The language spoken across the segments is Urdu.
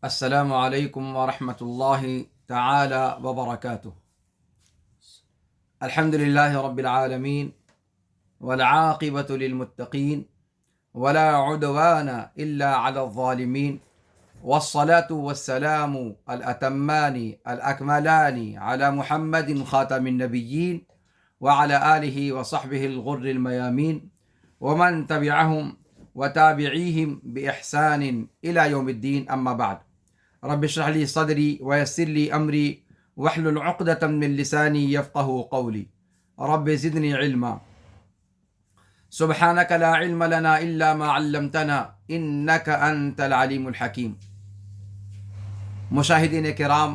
السلام علیکم ورحمۃ اللہ تعالی وبرکاتہ۔ الحمد للہ رب العالمین والعاقبۃ للمتقین ولا عدوان الا علی الظالمین والصلاة والسلام الاتمان الاکملان علی محمد خاتم النبیین وعلی آلہ وصحبہ الغر المیامین ومن تبعہم وتابعیہم بإحسان الی یوم الدین، اما بعد۔ رب اشرح لي صدري ويسر لي أمري واحلل عقدة من لساني يفقهوا قولي رب زدني علما سبحانك لا علم لنا إلا ما علمتنا إنك أنت العليم الحكيم۔ مشاہدین کرام،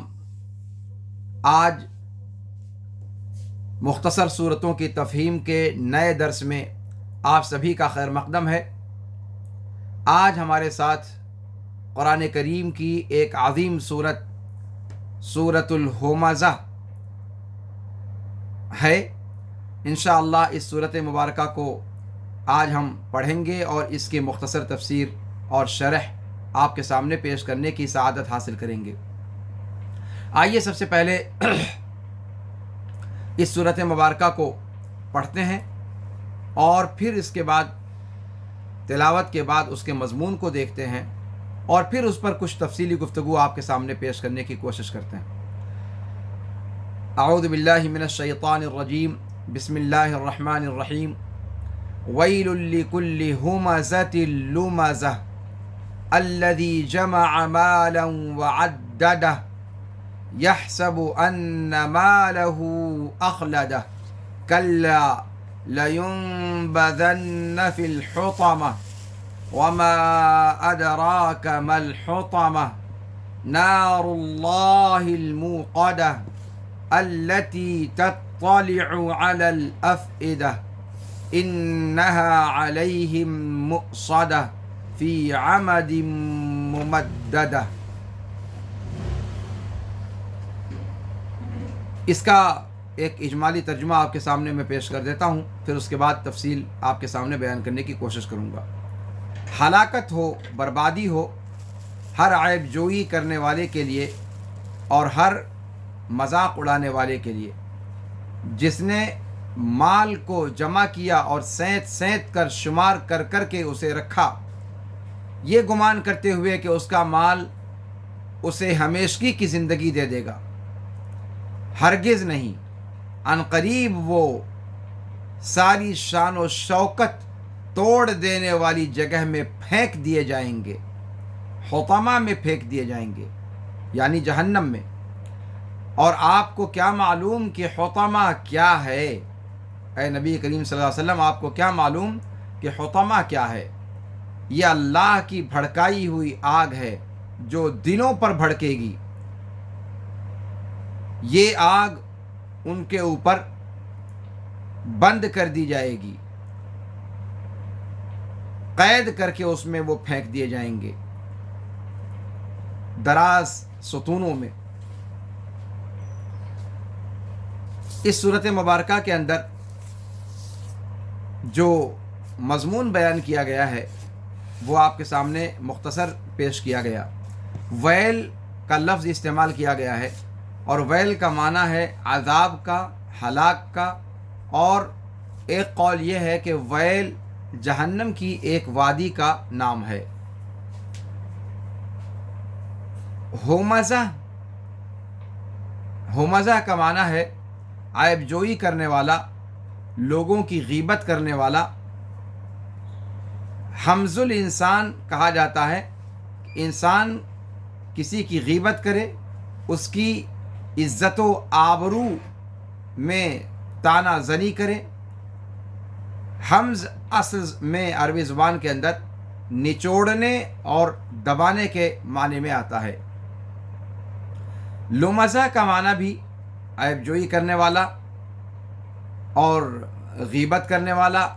آج مختصر صورتوں کی تفہیم کے نئے درس میں آپ سبھی کا خیر مقدم ہے۔ آج ہمارے ساتھ قرآن کریم کی ایک عظیم صورت سورۃ الہمزہ ہے۔ انشاءاللہ اس صورت مبارکہ کو آج ہم پڑھیں گے اور اس کی مختصر تفسیر اور شرح آپ کے سامنے پیش کرنے کی سعادت حاصل کریں گے۔ آئیے سب سے پہلے اس صورت مبارکہ کو پڑھتے ہیں اور پھر اس کے بعد تلاوت کے بعد اس کے مضمون کو دیکھتے ہیں اور پھر اس پر کچھ تفصیلی گفتگو آپ کے سامنے پیش کرنے کی کوشش کرتے ہیں۔ اعوذ باللہ من الشیطان الرجیم، بسم اللہ الرحمن الرحیم۔ ویل لکل ہمزۃ لمزہ الذی جمع مالا وعددہ یحسب ان مالہ اخلدہ کلا لینبذن فی الحطمہ وما أدراك ما الحطمة نار الله الموقدة التي تطلع على الأفئدة إنها عليهم مؤصدة في عمد ممددة۔ اس کا ایک اجمالی ترجمہ آپ کے سامنے میں پیش کر دیتا ہوں، پھر اس کے بعد تفصیل آپ کے سامنے بیان کرنے کی کوشش کروں گا۔ ہلاکت ہو، بربادی ہو ہر عیب جوئی کرنے والے کے لیے اور ہر مذاق اڑانے والے کے لیے، جس نے مال کو جمع کیا اور سینت سینت کر شمار کر کر کے اسے رکھا، یہ گمان کرتے ہوئے کہ اس کا مال اسے ہمیشگی کی زندگی دے دے گا۔ ہرگز نہیں، عن قریب وہ ساری شان و شوکت توڑ دینے والی جگہ میں پھینک دیے جائیں گے، حطمہ میں پھینک دیے جائیں گے، یعنی جہنم میں۔ اور آپ کو کیا معلوم کہ حطمہ کیا ہے؟ اے نبی کریم صلی اللہ علیہ وسلم، آپ کو کیا معلوم کہ حطمہ کیا ہے؟ یہ اللہ کی بھڑکائی ہوئی آگ ہے جو دلوں پر بھڑکے گی۔ یہ آگ ان کے اوپر بند کر دی جائے گی، قید کر کے اس میں وہ پھینک دیے جائیں گے دراز ستونوں میں۔ اس صورت مبارکہ کے اندر جو مضمون بیان کیا گیا ہے وہ آپ کے سامنے مختصر پیش کیا گیا۔ ویل کا لفظ استعمال کیا گیا ہے اور ویل کا معنی ہے عذاب کا، ہلاک کا، اور ایک قول یہ ہے کہ ویل جہنم کی ایک وادی کا نام ہے۔ ہمزہ کا معنی ہے عیب جوئی کرنے والا، لوگوں کی غیبت کرنے والا۔ حمز الانسان کہا جاتا ہے، انسان کسی کی غیبت کرے، اس کی عزت و آبرو میں طعنہ زنی کرے۔ حمز اصل میں عربی زبان کے اندر نچوڑنے اور دبانے کے معنی میں آتا ہے۔ لمزہ کا معنی بھی عیب جوئی کرنے والا اور غیبت کرنے والا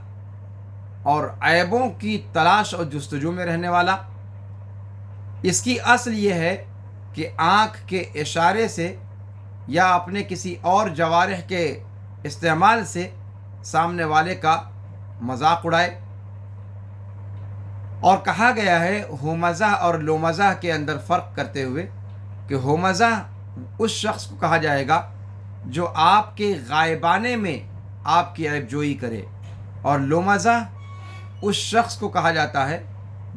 اور عیبوں کی تلاش اور جستجو میں رہنے والا۔ اس کی اصل یہ ہے کہ آنکھ کے اشارے سے یا اپنے کسی اور جوارح کے استعمال سے سامنے والے کا مذاق اڑائے، اور کہا گیا ہے ہومزہ اور لومزہ کے اندر فرق کرتے ہوئے کہ ہومزہ اس شخص کو کہا جائے گا جو آپ کے غائبانے میں آپ کی عیب جوئی کرے، اور لومزہ اس شخص کو کہا جاتا ہے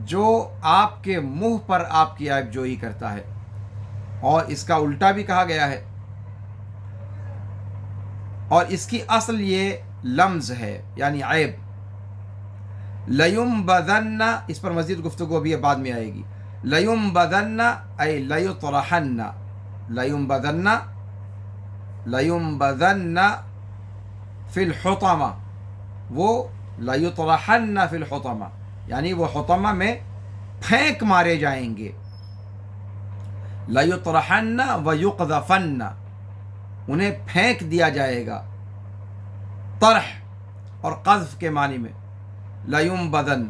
جو آپ کے منہ پر آپ کی عیب جوئی کرتا ہے، اور اس کا الٹا بھی کہا گیا ہے، اور اس کی اصل یہ لمز ہے یعنی عیب۔ لیمبذن، اس پر مزید گفتگو بھی بعد میں آئے گی۔ لیمبذن ای لیطرحن، لیمبذن لیمبذن فی الحطمہ، وہ لیطرحن فی الحطمہ یعنی وہ حطمہ میں پھینک مارے جائیں گے۔ لیطرحن ویقذفن، انہیں پھینک دیا جائے گا، طرح اور قذف کے معنی میں۔ لیمبذن،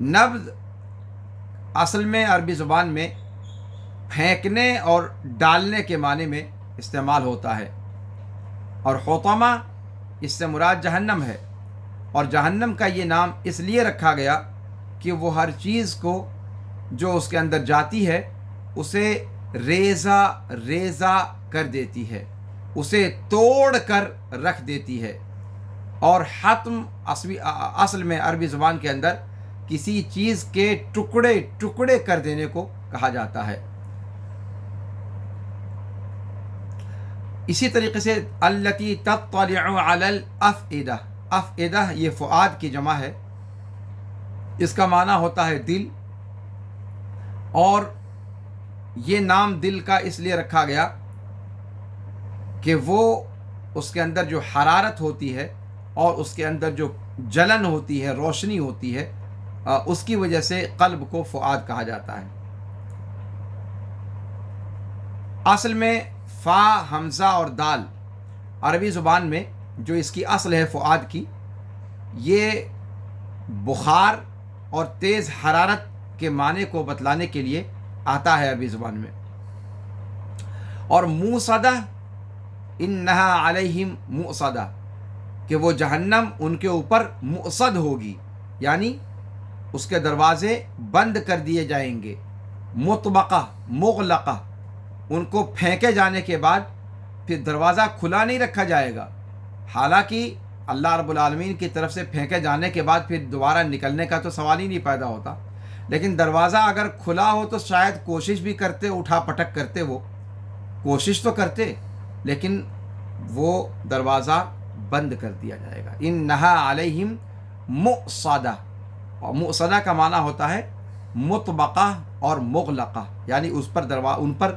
نبذ اصل میں عربی زبان میں پھینکنے اور ڈالنے کے معنی میں استعمال ہوتا ہے، اور حطمہ اس سے مراد جہنم ہے، اور جہنم کا یہ نام اس لیے رکھا گیا کہ وہ ہر چیز کو جو اس کے اندر جاتی ہے اسے ریزہ ریزہ کر دیتی ہے، اسے توڑ کر رکھ دیتی ہے۔ اور حتم اصل میں عربی زبان کے اندر کسی چیز کے ٹکڑے ٹکڑے کر دینے کو کہا جاتا ہے۔ اسی طریقے سے التی تطلع علی الافئدہ، افئدہ یہ فؤاد کی جمع ہے، اس کا معنی ہوتا ہے دل، اور یہ نام دل کا اس لیے رکھا گیا کہ وہ اس کے اندر جو حرارت ہوتی ہے اور اس کے اندر جو جلن ہوتی ہے، روشنی ہوتی ہے، اس کی وجہ سے قلب کو فؤاد کہا جاتا ہے۔ اصل میں فا، حمزہ اور دال عربی زبان میں جو اس کی اصل ہے فؤاد کی، یہ بخار اور تیز حرارت کے معنی کو بتلانے کے لیے آتا ہے عربی زبان میں۔ اور موصدہ، انہا علیہم موصدہ، کہ وہ جہنم ان کے اوپر موصد ہوگی، یعنی اس کے دروازے بند کر دیے جائیں گے، مطبقہ مغلقہ، ان کو پھینکے جانے کے بعد پھر دروازہ کھلا نہیں رکھا جائے گا، حالانکہ اللہ رب العالمین کی طرف سے پھینکے جانے کے بعد پھر دوبارہ نکلنے کا تو سوال ہی نہیں پیدا ہوتا، لیکن دروازہ اگر کھلا ہو تو شاید کوشش بھی کرتے، اٹھا پٹک کرتے، وہ کوشش تو کرتے، لیکن وہ دروازہ بند کر دیا جائے گا۔ انہا علیہم مؤصدہ، اور مؤصدہ کا معنی ہوتا ہے مطبقہ اور مغلقہ، یعنی اس پر ان پر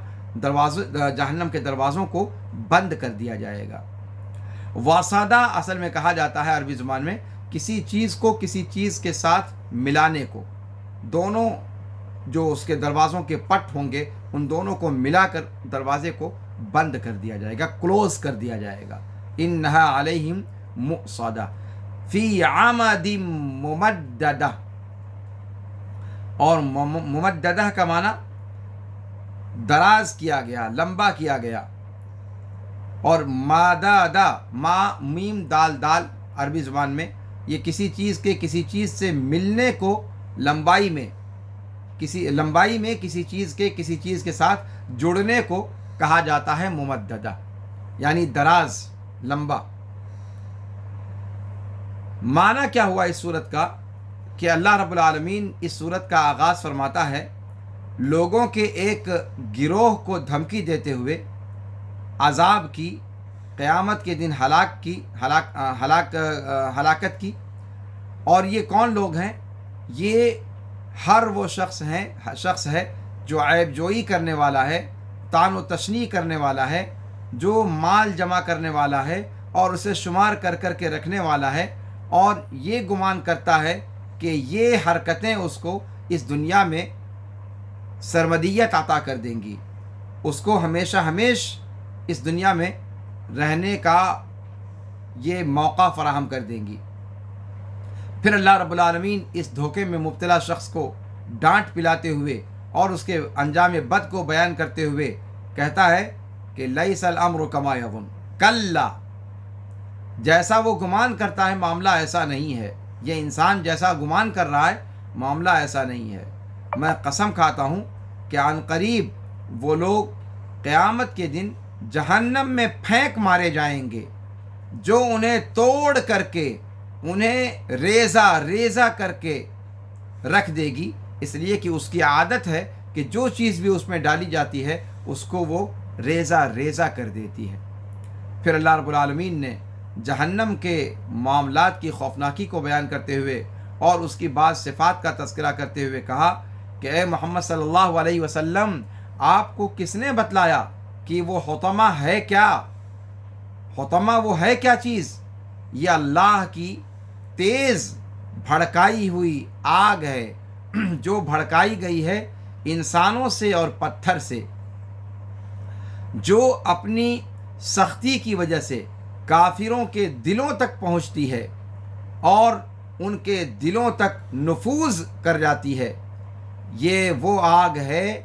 جہنم کے دروازوں کو بند کر دیا جائے گا۔ واسادہ اصل میں کہا جاتا ہے عربی زبان میں کسی چیز کو کسی چیز کے ساتھ ملانے کو، دونوں جو اس کے دروازوں کے پٹ ہوں گے ان دونوں کو ملا کر دروازے کو بند کر دیا جائے گا، کلوز کر دیا جائے گا۔ انہا علیہم مؤصدہ فی عمد ممددہ، اور ممددہ کا معنی دراز کیا گیا، لمبا کیا گیا، اور مادادہ، ما میم دال دال عربی زبان میں یہ کسی چیز کے کسی چیز سے ملنے کو لمبائی میں کسی چیز کے کسی چیز کے ساتھ جڑنے کو کہا جاتا ہے ممددہ، یعنی دراز، لمبا۔ معنی کیا ہوا اس صورت کا کہ اللہ رب العالمین اس صورت کا آغاز فرماتا ہے لوگوں کے ایک گروہ کو دھمکی دیتے ہوئے عذاب کی، قیامت کے دن ہلاکت کی، اور یہ کون لوگ ہیں؟ یہ ہر وہ شخص ہے جو عیب جوئی کرنے والا ہے، طعن و تشنیع کرنے والا ہے، جو مال جمع کرنے والا ہے اور اسے شمار کر کر کے رکھنے والا ہے، اور یہ گمان کرتا ہے کہ یہ حرکتیں اس کو اس دنیا میں سرمدیت عطا کر دیں گی، اس کو ہمیشہ اس دنیا میں رہنے کا یہ موقع فراہم کر دیں گی۔ پھر اللہ رب العالمین اس دھوکے میں مبتلا شخص کو ڈانٹ پلاتے ہوئے اور اس کے انجام بد کو بیان کرتے ہوئے کہتا ہے کہ لیس الامر کما یظن، کلا، جیسا وہ گمان کرتا ہے معاملہ ایسا نہیں ہے، یہ انسان جیسا گمان کر رہا ہے معاملہ ایسا نہیں ہے۔ میں قسم کھاتا ہوں کہ عن قریب وہ لوگ قیامت کے دن جہنم میں پھینک مارے جائیں گے، جو انہیں توڑ کر کے، انہیں ریزہ ریزہ کر کے رکھ دے گی، اس لیے کہ اس کی عادت ہے کہ جو چیز بھی اس میں ڈالی جاتی ہے اس کو وہ ریزہ ریزہ کر دیتی ہے۔ پھر اللہ رب العالمین نے جہنم کے معاملات کی خوفناکی کو بیان کرتے ہوئے اور اس کی بعض صفات کا تذکرہ کرتے ہوئے کہا کہ اے محمد صلی اللہ علیہ وسلم، آپ کو کس نے بتلایا کہ وہ حطمہ ہے کیا؟ حطمہ وہ ہے کیا چیز؟ یہ اللہ کی تیز بھڑکائی ہوئی آگ ہے، جو بھڑکائی گئی ہے انسانوں سے اور پتھر سے، جو اپنی سختی کی وجہ سے کافروں کے دلوں تک پہنچتی ہے اور ان کے دلوں تک نفوذ کر جاتی ہے۔ یہ وہ آگ ہے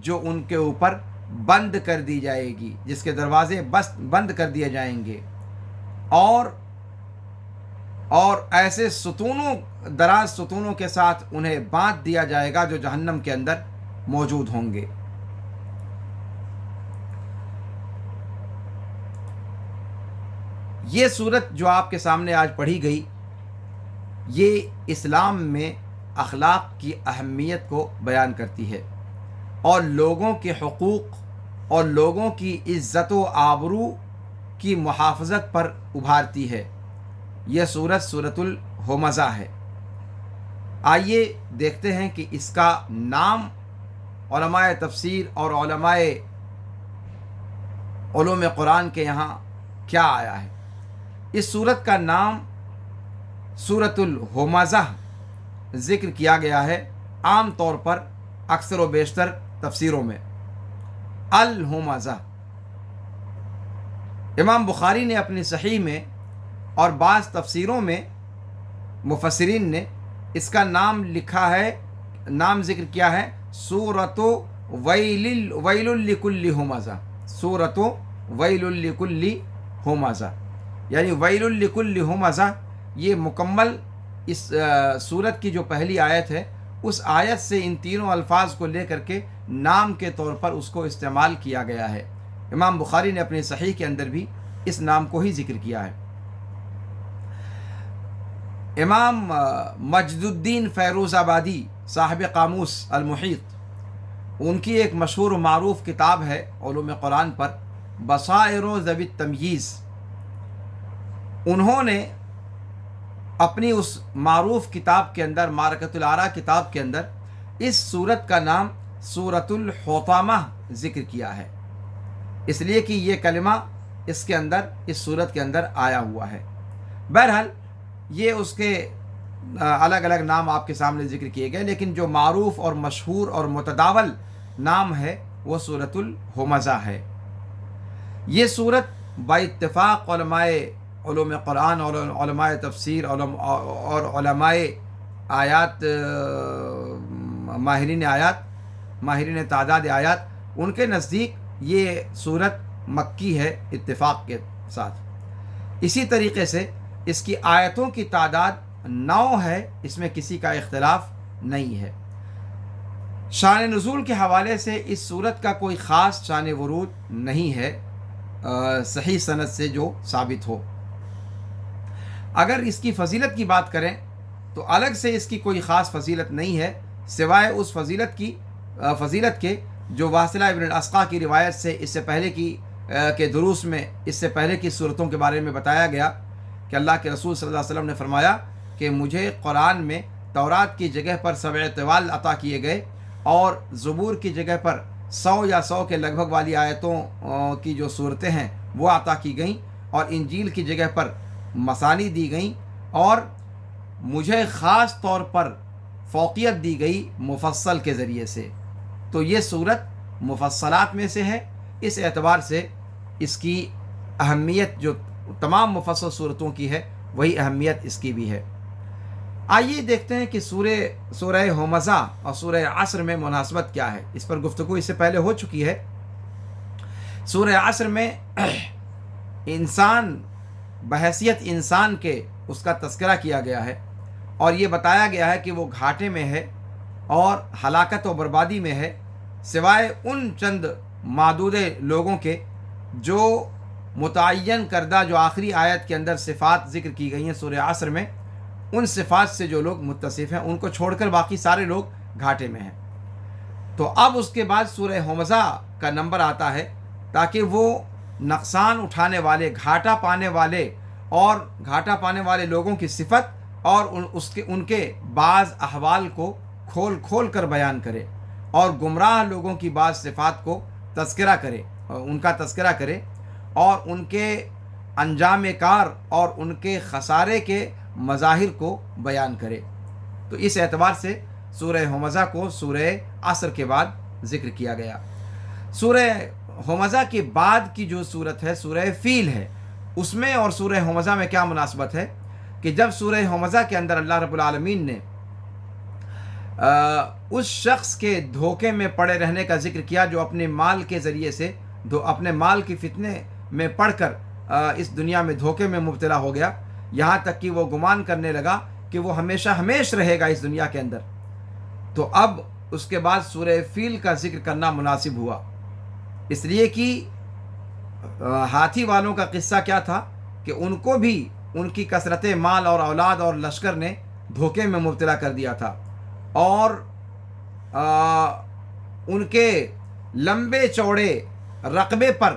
جو ان کے اوپر بند کر دی جائے گی، جس کے دروازے بند کر دیے جائیں گے، اور ایسے دراز ستونوں کے ساتھ انہیں باندھ دیا جائے گا جو جہنم کے اندر موجود ہوں گے۔ یہ صورت جو آپ کے سامنے آج پڑھی گئی، یہ اسلام میں اخلاق کی اہمیت کو بیان کرتی ہے اور لوگوں کے حقوق اور لوگوں کی عزت و آبرو کی محافظت پر ابھارتی ہے۔ یہ سورت الہمزہ ہے۔ آئیے دیکھتے ہیں کہ اس کا نام علماء تفسیر اور علماء علوم قرآن کے یہاں کیا آیا ہے۔ اس سورت کا نام سورت الہمزہ ذکر کیا گیا ہے عام طور پر اکثر و بیشتر تفسیروں میں، الہمزہ۔ امام بخاری نے اپنی صحیح میں اور بعض تفسیروں میں مفسرین نے اس کا نام لکھا ہے، نام ذکر کیا ہے سورۃ ویل لکل ہمزہ، سورۃ ویل لکل ہمزہ، یعنی ویل لکل ہمزہ۔ یہ مکمل اس سورت کی جو پہلی آیت ہے، اس آیت سے ان تینوں الفاظ کو لے کر کے نام کے طور پر اس کو استعمال کیا گیا ہے۔ امام بخاری نے اپنی صحیح کے اندر بھی اس نام کو ہی ذکر کیا ہے۔ امام مجد الدین فیروز آبادی صاحب قاموس المحیط، ان کی ایک مشہور و معروف کتاب ہے علوم قرآن پر، بصائر ذوی التمییز۔ انہوں نے اپنی اس معروف کتاب کے اندر، معرکۃ الآراء کتاب کے اندر، اس سورت کا نام سورۃ الحطمہ ذکر کیا ہے، اس لیے کہ یہ کلمہ اس کے اندر، اس سورت کے اندر آیا ہوا ہے۔ بہرحال یہ اس کے الگ الگ نام آپ کے سامنے ذکر کیے گئے، لیکن جو معروف اور مشہور اور متداول نام ہے وہ سورۃ الہمزہ ہے۔ یہ سورت با اتفاق علماء علوم قرآن اور علماء تفسیر اور علماء آیات، ماہرین تعداد آیات، ان کے نزدیک یہ سورت مکی ہے اتفاق کے ساتھ۔ اسی طریقے سے اس کی آیتوں کی تعداد 9 ہے، اس میں کسی کا اختلاف نہیں ہے۔ شان نزول کے حوالے سے اس سورت کا کوئی خاص شان ورود نہیں ہے صحیح سند سے جو ثابت ہو۔ اگر اس کی فضیلت کی بات کریں تو الگ سے اس کی کوئی خاص فضیلت نہیں ہے، سوائے اس فضیلت کے جو واصلہ ابن الاسقا کی روایت سے اس سے پہلے کے دروس میں اس سے پہلے کی صورتوں کے بارے میں بتایا گیا کہ اللہ کے رسول صلی اللہ علیہ وسلم نے فرمایا کہ مجھے قرآن میں تورات کی جگہ پر 7 طوال عطا کیے گئے، اور زبور کی جگہ پر 100 یا 100 کے لگ بھگ والی آیتوں کی جو صورتیں ہیں وہ عطا کی گئیں، اور انجیل کی جگہ پر مثانی دی گئیں، اور مجھے خاص طور پر فوقیت دی گئی مفصل کے ذریعے سے۔ تو یہ صورت مفصلات میں سے ہے، اس اعتبار سے اس کی اہمیت جو تمام مفصل صورتوں کی ہے وہی اہمیت اس کی بھی ہے۔ آئیے دیکھتے ہیں کہ سورہ ہمزہ اور سورہ عصر میں مناسبت کیا ہے۔ اس پر گفتگو اس سے پہلے ہو چکی ہے۔ سورہ عصر میں انسان بحیثیت انسان کے اس کا تذکرہ کیا گیا ہے، اور یہ بتایا گیا ہے کہ وہ گھاٹے میں ہے اور ہلاکت و بربادی میں ہے، سوائے ان چند معدود لوگوں کے جو متعین کردہ، جو آخری آیت کے اندر صفات ذکر کی گئی ہیں سورہ عصر میں، ان صفات سے جو لوگ متصف ہیں ان کو چھوڑ کر باقی سارے لوگ گھاٹے میں ہیں۔ تو اب اس کے بعد سورہ ہمزہ کا نمبر آتا ہے تاکہ وہ نقصان اٹھانے والے، گھاٹا پانے والے لوگوں کی صفت اور ان کے بعض احوال کو کھول کھول کر بیان کرے، اور گمراہ لوگوں کی بعض صفات کو تذکرہ کرے، ان کا تذکرہ کرے، اور ان کے انجام کار اور ان کے خسارے کے مظاہر کو بیان کرے۔ تو اس اعتبار سے سورہ ہمزہ کو سورہ عصر کے بعد ذکر کیا گیا۔ سورہ ہمزہ کے بعد کی جو صورت ہے سورہ فیل ہے، اس میں اور سورہ ہمزہ میں کیا مناسبت ہے کہ جب سورہ ہمزہ کے اندر اللہ رب العالمین نے اس شخص کے دھوکے میں پڑے رہنے کا ذکر کیا جو اپنے مال کے ذریعے سے اپنے مال کی فتنے میں پڑ کر اس دنیا میں دھوکے میں مبتلا ہو گیا، یہاں تک کہ وہ گمان کرنے لگا کہ وہ ہمیشہ ہمیش رہے گا اس دنیا کے اندر، تو اب اس کے بعد سورہ فیل کا ذکر کرنا مناسب ہوا، اس لیے کہ ہاتھی والوں کا قصہ کیا تھا کہ ان کو بھی ان کی کثرت مال اور اولاد اور لشکر نے دھوکے میں مبتلا کر دیا تھا، اور ان کے لمبے چوڑے رقبے پر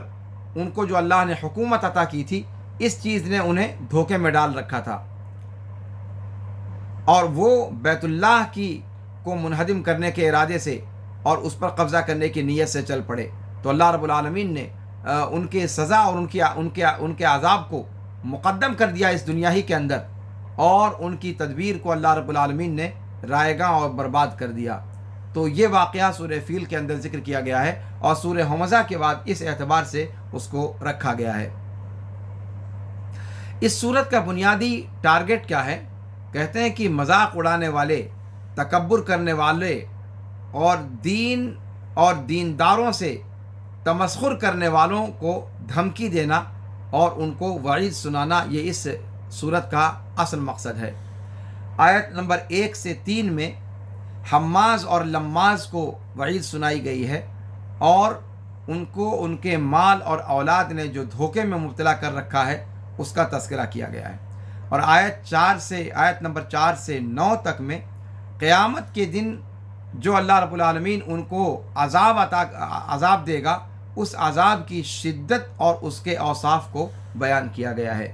ان کو جو اللہ نے حکومت عطا کی تھی، اس چیز نے انہیں دھوکے میں ڈال رکھا تھا، اور وہ بیت اللہ کو منہدم کرنے کے ارادے سے اور اس پر قبضہ کرنے کی نیت سے چل پڑے۔ تو اللہ رب العالمین نے ان کے سزا اور ان کے عذاب کو مقدم کر دیا اس دنیا ہی کے اندر، اور ان کی تدبیر کو اللہ رب العالمین نے رائیگاں اور برباد کر دیا۔ تو یہ واقعہ سورہ فیل کے اندر ذکر کیا گیا ہے، اور سورہ ہمزہ کے بعد اس اعتبار سے اس کو رکھا گیا ہے۔ اس سورت کا بنیادی ٹارگٹ کیا ہے؟ کہتے ہیں کہ مذاق اڑانے والے، تکبر کرنے والے اور دین اور دینداروں سے تمسخر کرنے والوں کو دھمکی دینا اور ان کو وعید سنانا، یہ اس سورت کا اصل مقصد ہے۔ آیت نمبر 1 سے 3 میں حماز اور لماز کو وعید سنائی گئی ہے، اور ان کو ان کے مال اور اولاد نے جو دھوکے میں مبتلا کر رکھا ہے اس کا تذکرہ کیا گیا ہے۔ اور آیت نمبر 4 سے 9 تک میں قیامت کے دن جو اللہ رب العالمین ان کو عذاب دے گا، اس عذاب کی شدت اور اس کے اوصاف کو بیان کیا گیا ہے۔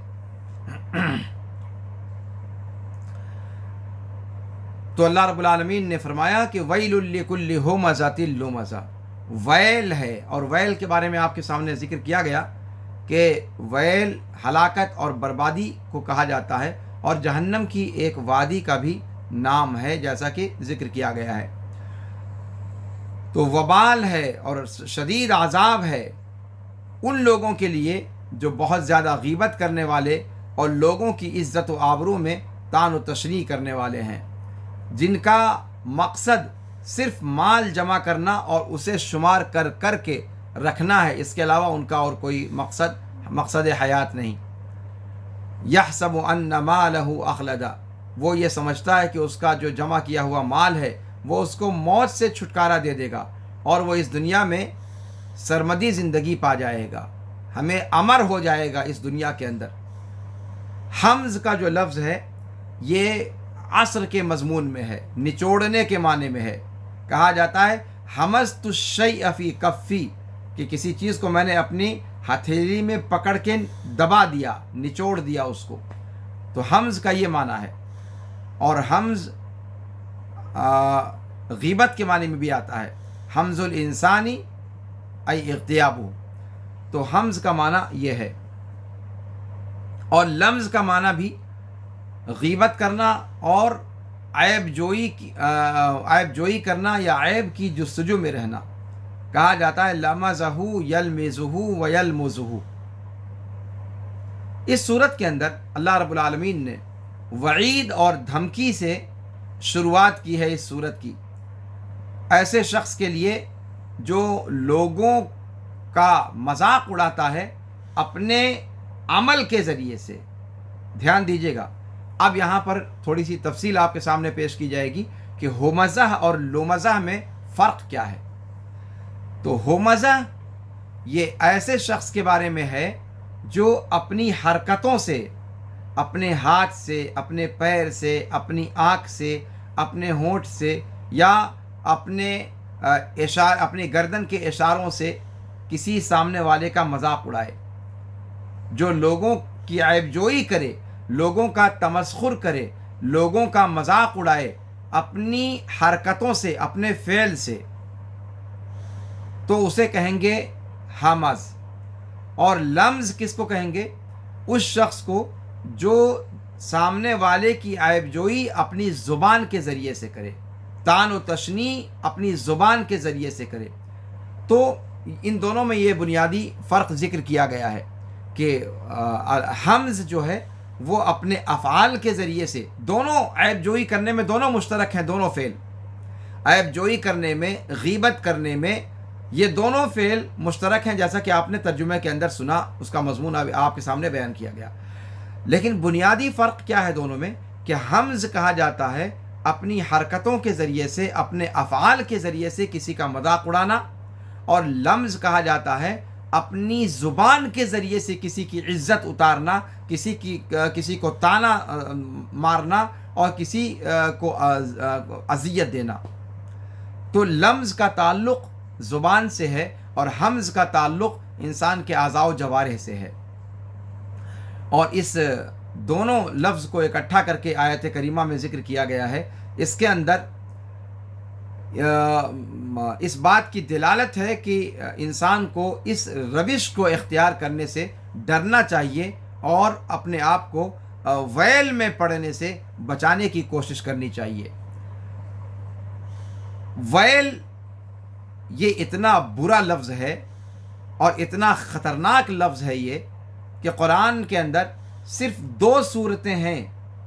تو اللہ رب العالمین نے فرمایا کہ ویل لکل ہمزۃ لمزہ، ویل ہے، اور ویل کے بارے میں آپ کے سامنے ذکر کیا گیا کہ ویل ہلاکت اور بربادی کو کہا جاتا ہے، اور جہنم کی ایک وادی کا بھی نام ہے جیسا کہ ذکر کیا گیا ہے۔ تو وبال ہے اور شدید عذاب ہے ان لوگوں کے لیے جو بہت زیادہ غیبت کرنے والے اور لوگوں کی عزت و آبرو میں طعن و تشریح کرنے والے ہیں، جن کا مقصد صرف مال جمع کرنا اور اسے شمار کر کے رکھنا ہے، اس کے علاوہ ان کا اور کوئی مقصد حیات نہیں۔ یحسب ان مالہ اخلدہ، وہ یہ سمجھتا ہے کہ اس کا جو جمع کیا ہوا مال ہے وہ اس کو موت سے چھٹکارا دے دے گا، اور وہ اس دنیا میں سرمدی زندگی پا جائے گا، ہمیں امر ہو جائے گا اس دنیا کے اندر۔ حمز کا جو لفظ ہے یہ عصر کے مضمون میں ہے، نچوڑنے کے معنی میں ہے۔ کہا جاتا ہے حمزت الشیء فی کفی، کہ کسی چیز کو میں نے اپنی ہتھیلی میں پکڑ کے دبا دیا، نچوڑ دیا اس کو، تو حمز کا یہ معنی ہے۔ اور حمز غیبت کے معنی میں بھی آتا ہے، حمز الانسانی ای اغتیابہ، تو حمز کا معنی یہ ہے۔ اور لمز کا معنی بھی غیبت کرنا اور عیب جوئی کرنا یا عیب کی جستجو میں رہنا۔ کہا جاتا ہے لمزہ یلمزہ ویلمزہ۔ اس صورت کے اندر اللہ رب العالمین نے وعید اور دھمکی سے شروعات کی ہے اس صورت کی، ایسے شخص کے لیے جو لوگوں کا مذاق اڑاتا ہے اپنے عمل کے ذریعے سے۔ دھیان دیجیے گا، اب یہاں پر تھوڑی سی تفصیل آپ کے سامنے پیش کی جائے گی کہ ہومزہ اور لومزہ میں فرق کیا ہے. تو ہومزہ یہ ایسے شخص کے بارے میں ہے جو اپنی حرکتوں سے، اپنے ہاتھ سے، اپنے پیر سے، اپنی آنکھ سے، اپنے ہونٹ سے یا اپنی گردن کے اشاروں سے کسی سامنے والے کا مذاق اڑائے، جو لوگوں کی عیب جوئی کرے، لوگوں کا تمسخر کرے، لوگوں کا مذاق اڑائے اپنی حرکتوں سے، اپنے فعل سے، تو اسے کہیں گے ہمز. اور لمز کس کو کہیں گے؟ اس شخص کو جو سامنے والے کی عیب جوئی اپنی زبان کے ذریعے سے کرے، طعن و تشنیع اپنی زبان کے ذریعے سے کرے. تو ان دونوں میں یہ بنیادی فرق ذکر کیا گیا ہے کہ حمز جو ہے وہ اپنے افعال کے ذریعے سے، دونوں عیب جوئی کرنے میں دونوں مشترک ہیں، دونوں فعل عیب جوئی کرنے میں، غیبت کرنے میں، یہ دونوں فعل مشترک ہیں، جیسا کہ آپ نے ترجمے کے اندر سنا، اس کا مضمون آپ کے سامنے بیان کیا گیا. لیکن بنیادی فرق کیا ہے دونوں میں؟ کہ حمز کہا جاتا ہے اپنی حرکتوں کے ذریعے سے، اپنے افعال کے ذریعے سے کسی کا مذاق اڑانا، اور لمز کہا جاتا ہے اپنی زبان کے ذریعے سے کسی کی عزت اتارنا، کسی کو طعنہ مارنا اور کسی کو اذیت دینا. تو لمز کا تعلق زبان سے ہے اور حمز کا تعلق انسان کے اعضاء و جوارح سے ہے. اور اس دونوں لفظ کو اکٹھا کر کے آیت کریمہ میں ذکر کیا گیا ہے. اس کے اندر اس بات کی دلالت ہے کہ انسان کو اس روش کو اختیار کرنے سے ڈرنا چاہیے اور اپنے آپ کو ویل میں پڑنے سے بچانے کی کوشش کرنی چاہیے. ویل یہ اتنا برا لفظ ہے اور اتنا خطرناک لفظ ہے یہ کہ قرآن کے اندر صرف 2 صورتیں ہیں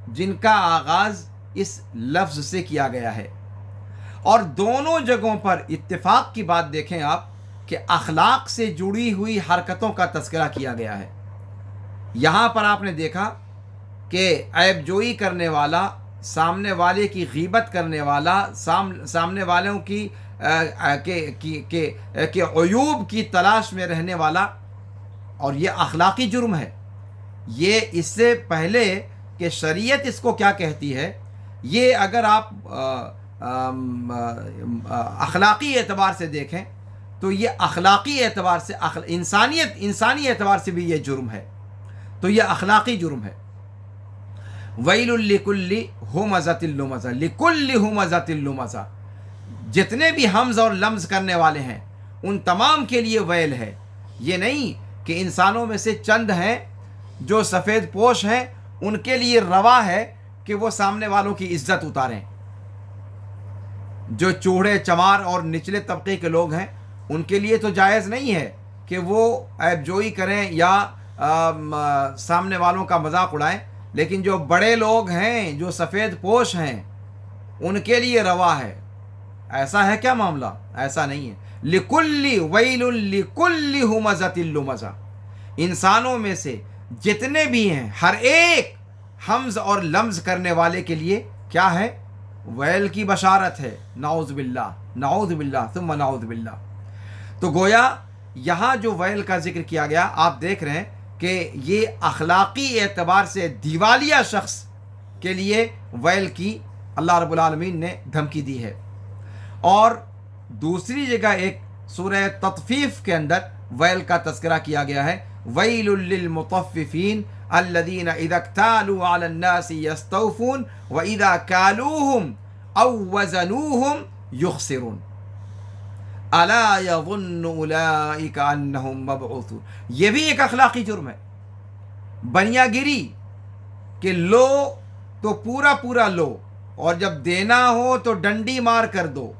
جن کا آغاز اس لفظ سے کیا گیا ہے، اور دونوں جگہوں پر اتفاق کی بات دیکھیں آپ کہ اخلاق سے جڑی ہوئی حرکتوں کا تذکرہ کیا گیا ہے. یہاں پر آپ نے دیکھا کہ عیب جوئی کرنے والا، سامنے والے کی غیبت کرنے والا، سامنے والوں کی عیوب کی تلاش میں رہنے والا، اور یہ اخلاقی جرم ہے. یہ اس سے پہلے کہ شریعت اس کو کیا کہتی ہے، یہ اگر آپ اخلاقی اعتبار سے دیکھیں تو یہ اخلاقی اعتبار سے انسانی اعتبار سے بھی یہ جرم ہے. تو یہ اخلاقی جرم ہے. ویل لکل ہمزۃ لمزہ، لکل ہمزۃ لمزہ، جتنے بھی حمز اور لمز کرنے والے ہیں ان تمام کے لیے ویل ہے. یہ نہیں کہ انسانوں میں سے چند ہیں جو سفید پوش ہیں ان کے لیے روا ہے کہ وہ سامنے والوں کی عزت اتاریں. جو چوڑے چمار اور نچلے طبقے کے لوگ ہیں ان کے لیے تو جائز نہیں ہے کہ وہ عیب جوئی کریں یا سامنے والوں کا مذاق اڑائیں. لیکن جو بڑے لوگ ہیں، جو سفید پوش ہیں، ان کے لیے روا ہے. ایسا ہے کیا معاملہ؟ ایسا نہیں ہے. لکل ویل لکل ہمزۃ لمزہ، انسانوں میں سے جتنے بھی ہیں ہر ایک حمز اور لمز کرنے والے کے لیے کیا ہے؟ ویل کی بشارت ہے. نعوذ باللہ، نعوذ باللہ ثم نعوذ باللہ. تو گویا یہاں جو ویل کا ذکر کیا گیا، آپ دیکھ رہے ہیں کہ یہ اخلاقی اعتبار سے دیوالیہ شخص کے لیے ویل کی اللہ رب العالمین نے دھمکی دی ہے. اور دوسری جگہ ایک سورہ تطفیف کے اندر ویل کا تذکرہ کیا گیا ہے. ویل للمطففین الذین اذا اکتالوا علی الناس یستوفون واذا کالوہم او وزنوہم یخسرون الا یظن اولئک انہم مبعوثون. یہ بھی ایک اخلاقی جرم ہے. بنیا گیری کہ لو تو پورا پورا لو، اور جب دینا ہو تو ڈنڈی مار کر دو.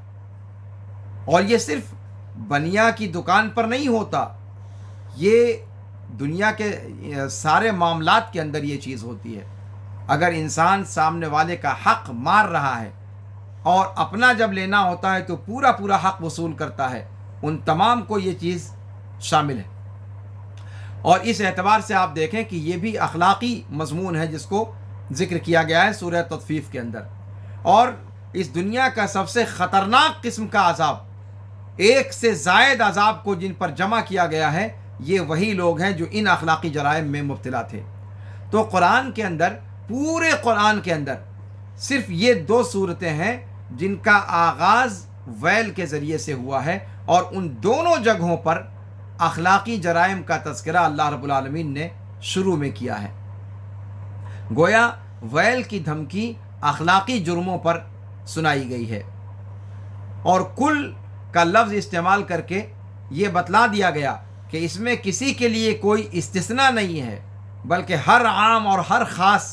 اور یہ صرف بنیا کی دکان پر نہیں ہوتا، یہ دنیا کے سارے معاملات کے اندر یہ چیز ہوتی ہے. اگر انسان سامنے والے کا حق مار رہا ہے اور اپنا جب لینا ہوتا ہے تو پورا پورا حق وصول کرتا ہے، ان تمام کو یہ چیز شامل ہے. اور اس اعتبار سے آپ دیکھیں کہ یہ بھی اخلاقی مضمون ہے جس کو ذکر کیا گیا ہے سورہ تطفیف کے اندر. اور اس دنیا کا سب سے خطرناک قسم کا عذاب، ایک سے زائد عذاب کو جن پر جمع کیا گیا ہے، یہ وہی لوگ ہیں جو ان اخلاقی جرائم میں مبتلا تھے. تو قرآن کے اندر، پورے قرآن کے اندر صرف یہ 2 صورتیں ہیں جن کا آغاز ویل کے ذریعے سے ہوا ہے، اور ان دونوں جگہوں پر اخلاقی جرائم کا تذکرہ اللہ رب العالمین نے شروع میں کیا ہے. گویا ویل کی دھمکی اخلاقی جرموں پر سنائی گئی ہے، اور کل کا لفظ استعمال کر کے یہ بتلا دیا گیا کہ اس میں کسی کے لیے کوئی استثناء نہیں ہے، بلکہ ہر عام اور ہر خاص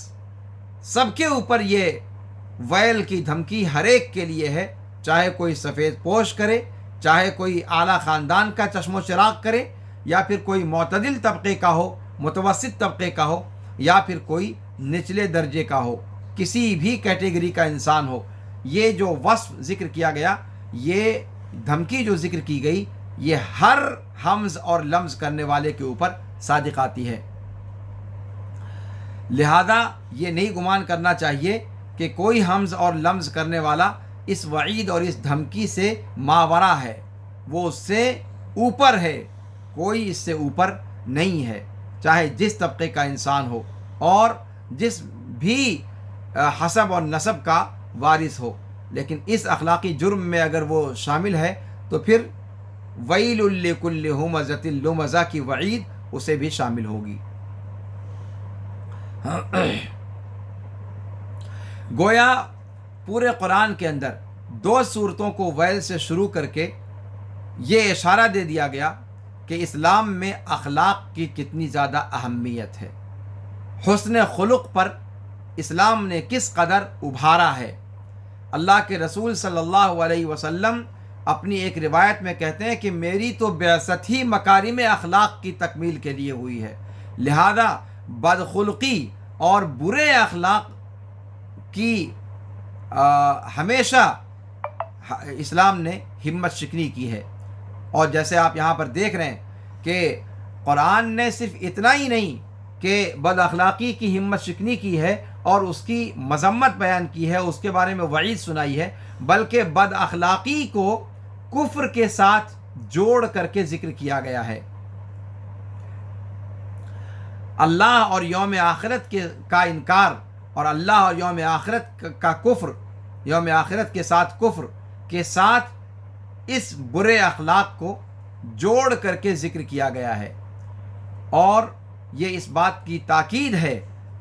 سب کے اوپر یہ ویل کی دھمکی ہر ایک کے لیے ہے، چاہے کوئی سفید پوش کرے، چاہے کوئی اعلیٰ خاندان کا چشم و چراغ کرے، یا پھر کوئی معتدل طبقے کا ہو، متوسط طبقے کا ہو، یا پھر کوئی نچلے درجے کا ہو، کسی بھی کیٹیگری کا انسان ہو. یہ جو وصف ذکر کیا گیا، یہ دھمکی جو ذکر کی گئی، یہ ہر حمز اور لمز کرنے والے کے اوپر صادق آتی ہے. لہذا یہ نہیں گمان کرنا چاہیے کہ کوئی حمز اور لمز کرنے والا اس وعید اور اس دھمکی سے ماورا ہے، وہ اس سے اوپر ہے. کوئی اس سے اوپر نہیں ہے، چاہے جس طبقے کا انسان ہو اور جس بھی حسب اور نسب کا وارث ہو. لیکن اس اخلاقی جرم میں اگر وہ شامل ہے تو پھر ویل لکل ہمزۃ لمزہ کی وعید اسے بھی شامل ہوگی. گویا پورے قرآن کے اندر 2 صورتوں کو ویل سے شروع کر کے یہ اشارہ دے دیا گیا کہ اسلام میں اخلاق کی کتنی زیادہ اہمیت ہے، حسن خلق پر اسلام نے کس قدر ابھارا ہے. اللہ کے رسول صلی اللہ علیہ وسلم اپنی ایک روایت میں کہتے ہیں کہ میری تو بعثت ہی مکارم اخلاق کی تکمیل کے لیے ہوئی ہے، لہذا بدخلقی اور برے اخلاق کی ہمیشہ اسلام نے ہمت شکنی کی ہے. اور جیسے آپ یہاں پر دیکھ رہے ہیں کہ قرآن نے صرف اتنا ہی نہیں کہ بد اخلاقی کی ہمت شکنی کی ہے اور اس کی مذمت بیان کی ہے، اس کے بارے میں وعید سنائی ہے، بلکہ بد اخلاقی کو کفر کے ساتھ جوڑ کر کے ذکر کیا گیا ہے. اللہ اور یوم آخرت کا انکار اور اللہ اور یوم آخرت کا کفر، یوم آخرت کے ساتھ کفر کے ساتھ اس برے اخلاق کو جوڑ کر کے ذکر کیا گیا ہے. اور یہ اس بات کی تاکید ہے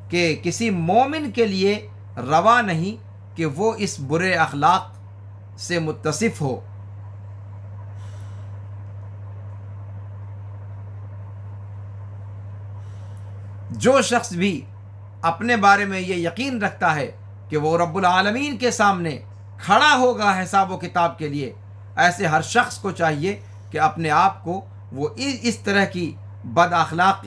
کہ کسی مومن کے لیے روا نہیں کہ وہ اس برے اخلاق سے متصف ہو. جو شخص بھی اپنے بارے میں یہ یقین رکھتا ہے کہ وہ رب العالمین کے سامنے کھڑا ہوگا حساب و کتاب کے لیے، ایسے ہر شخص کو چاہیے کہ اپنے آپ کو وہ اس طرح کی بد اخلاق،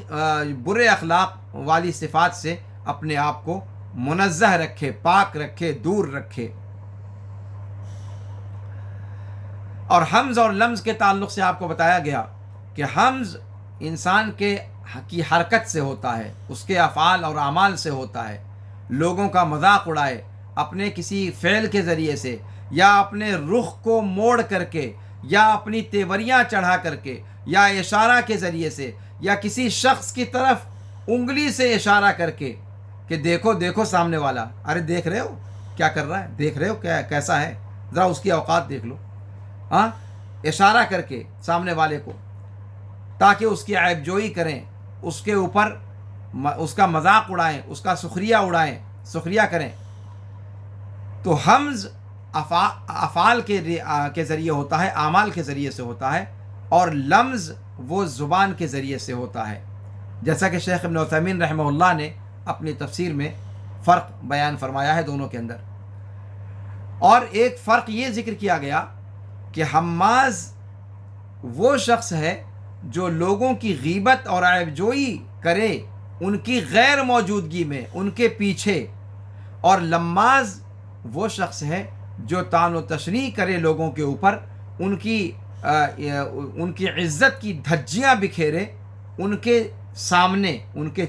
برے اخلاق والی صفات سے اپنے آپ کو منزہ رکھے، پاک رکھے، دور رکھے. اور حمز اور لمز کے تعلق سے آپ کو بتایا گیا کہ حمز انسان کی حرکت سے ہوتا ہے، اس کے افعال اور اعمال سے ہوتا ہے. لوگوں کا مذاق اڑائے اپنے کسی فعل کے ذریعے سے، یا اپنے رخ کو موڑ کر کے، یا اپنی تیوریاں چڑھا کر کے، یا اشارہ کے ذریعے سے، یا کسی شخص کی طرف انگلی سے اشارہ کر کے کہ دیکھو دیکھو سامنے والا، ارے دیکھ رہے ہو کیا کر رہا ہے، دیکھ رہے ہو کیسا ہے، ذرا اس کی اوقات دیکھ لو. ہاں، اشارہ کر کے سامنے والے کو تاکہ اس کی عیب جوئی کریں، اس کے اوپر اس کا مذاق اڑائیں، اس کا سخریہ کریں. تو حمز افعال کے ذریعے ہوتا ہے، اعمال کے ذریعے سے ہوتا ہے، اور لمز وہ زبان کے ذریعے سے ہوتا ہے. جیسا کہ شیخ ابن عثیمین رحمہ اللہ نے اپنی تفسیر میں فرق بیان فرمایا ہے دونوں کے اندر. اور ایک فرق یہ ذکر کیا گیا کہ حماز وہ شخص ہے جو لوگوں کی غیبت اور عیب جوئی کرے ان کی غیر موجودگی میں، ان کے پیچھے، اور لماز وہ شخص ہے جو طعن و تشنیع کرے لوگوں کے اوپر، ان کی عزت کی دھجیاں بکھیرے، ان کے سامنے، ان کے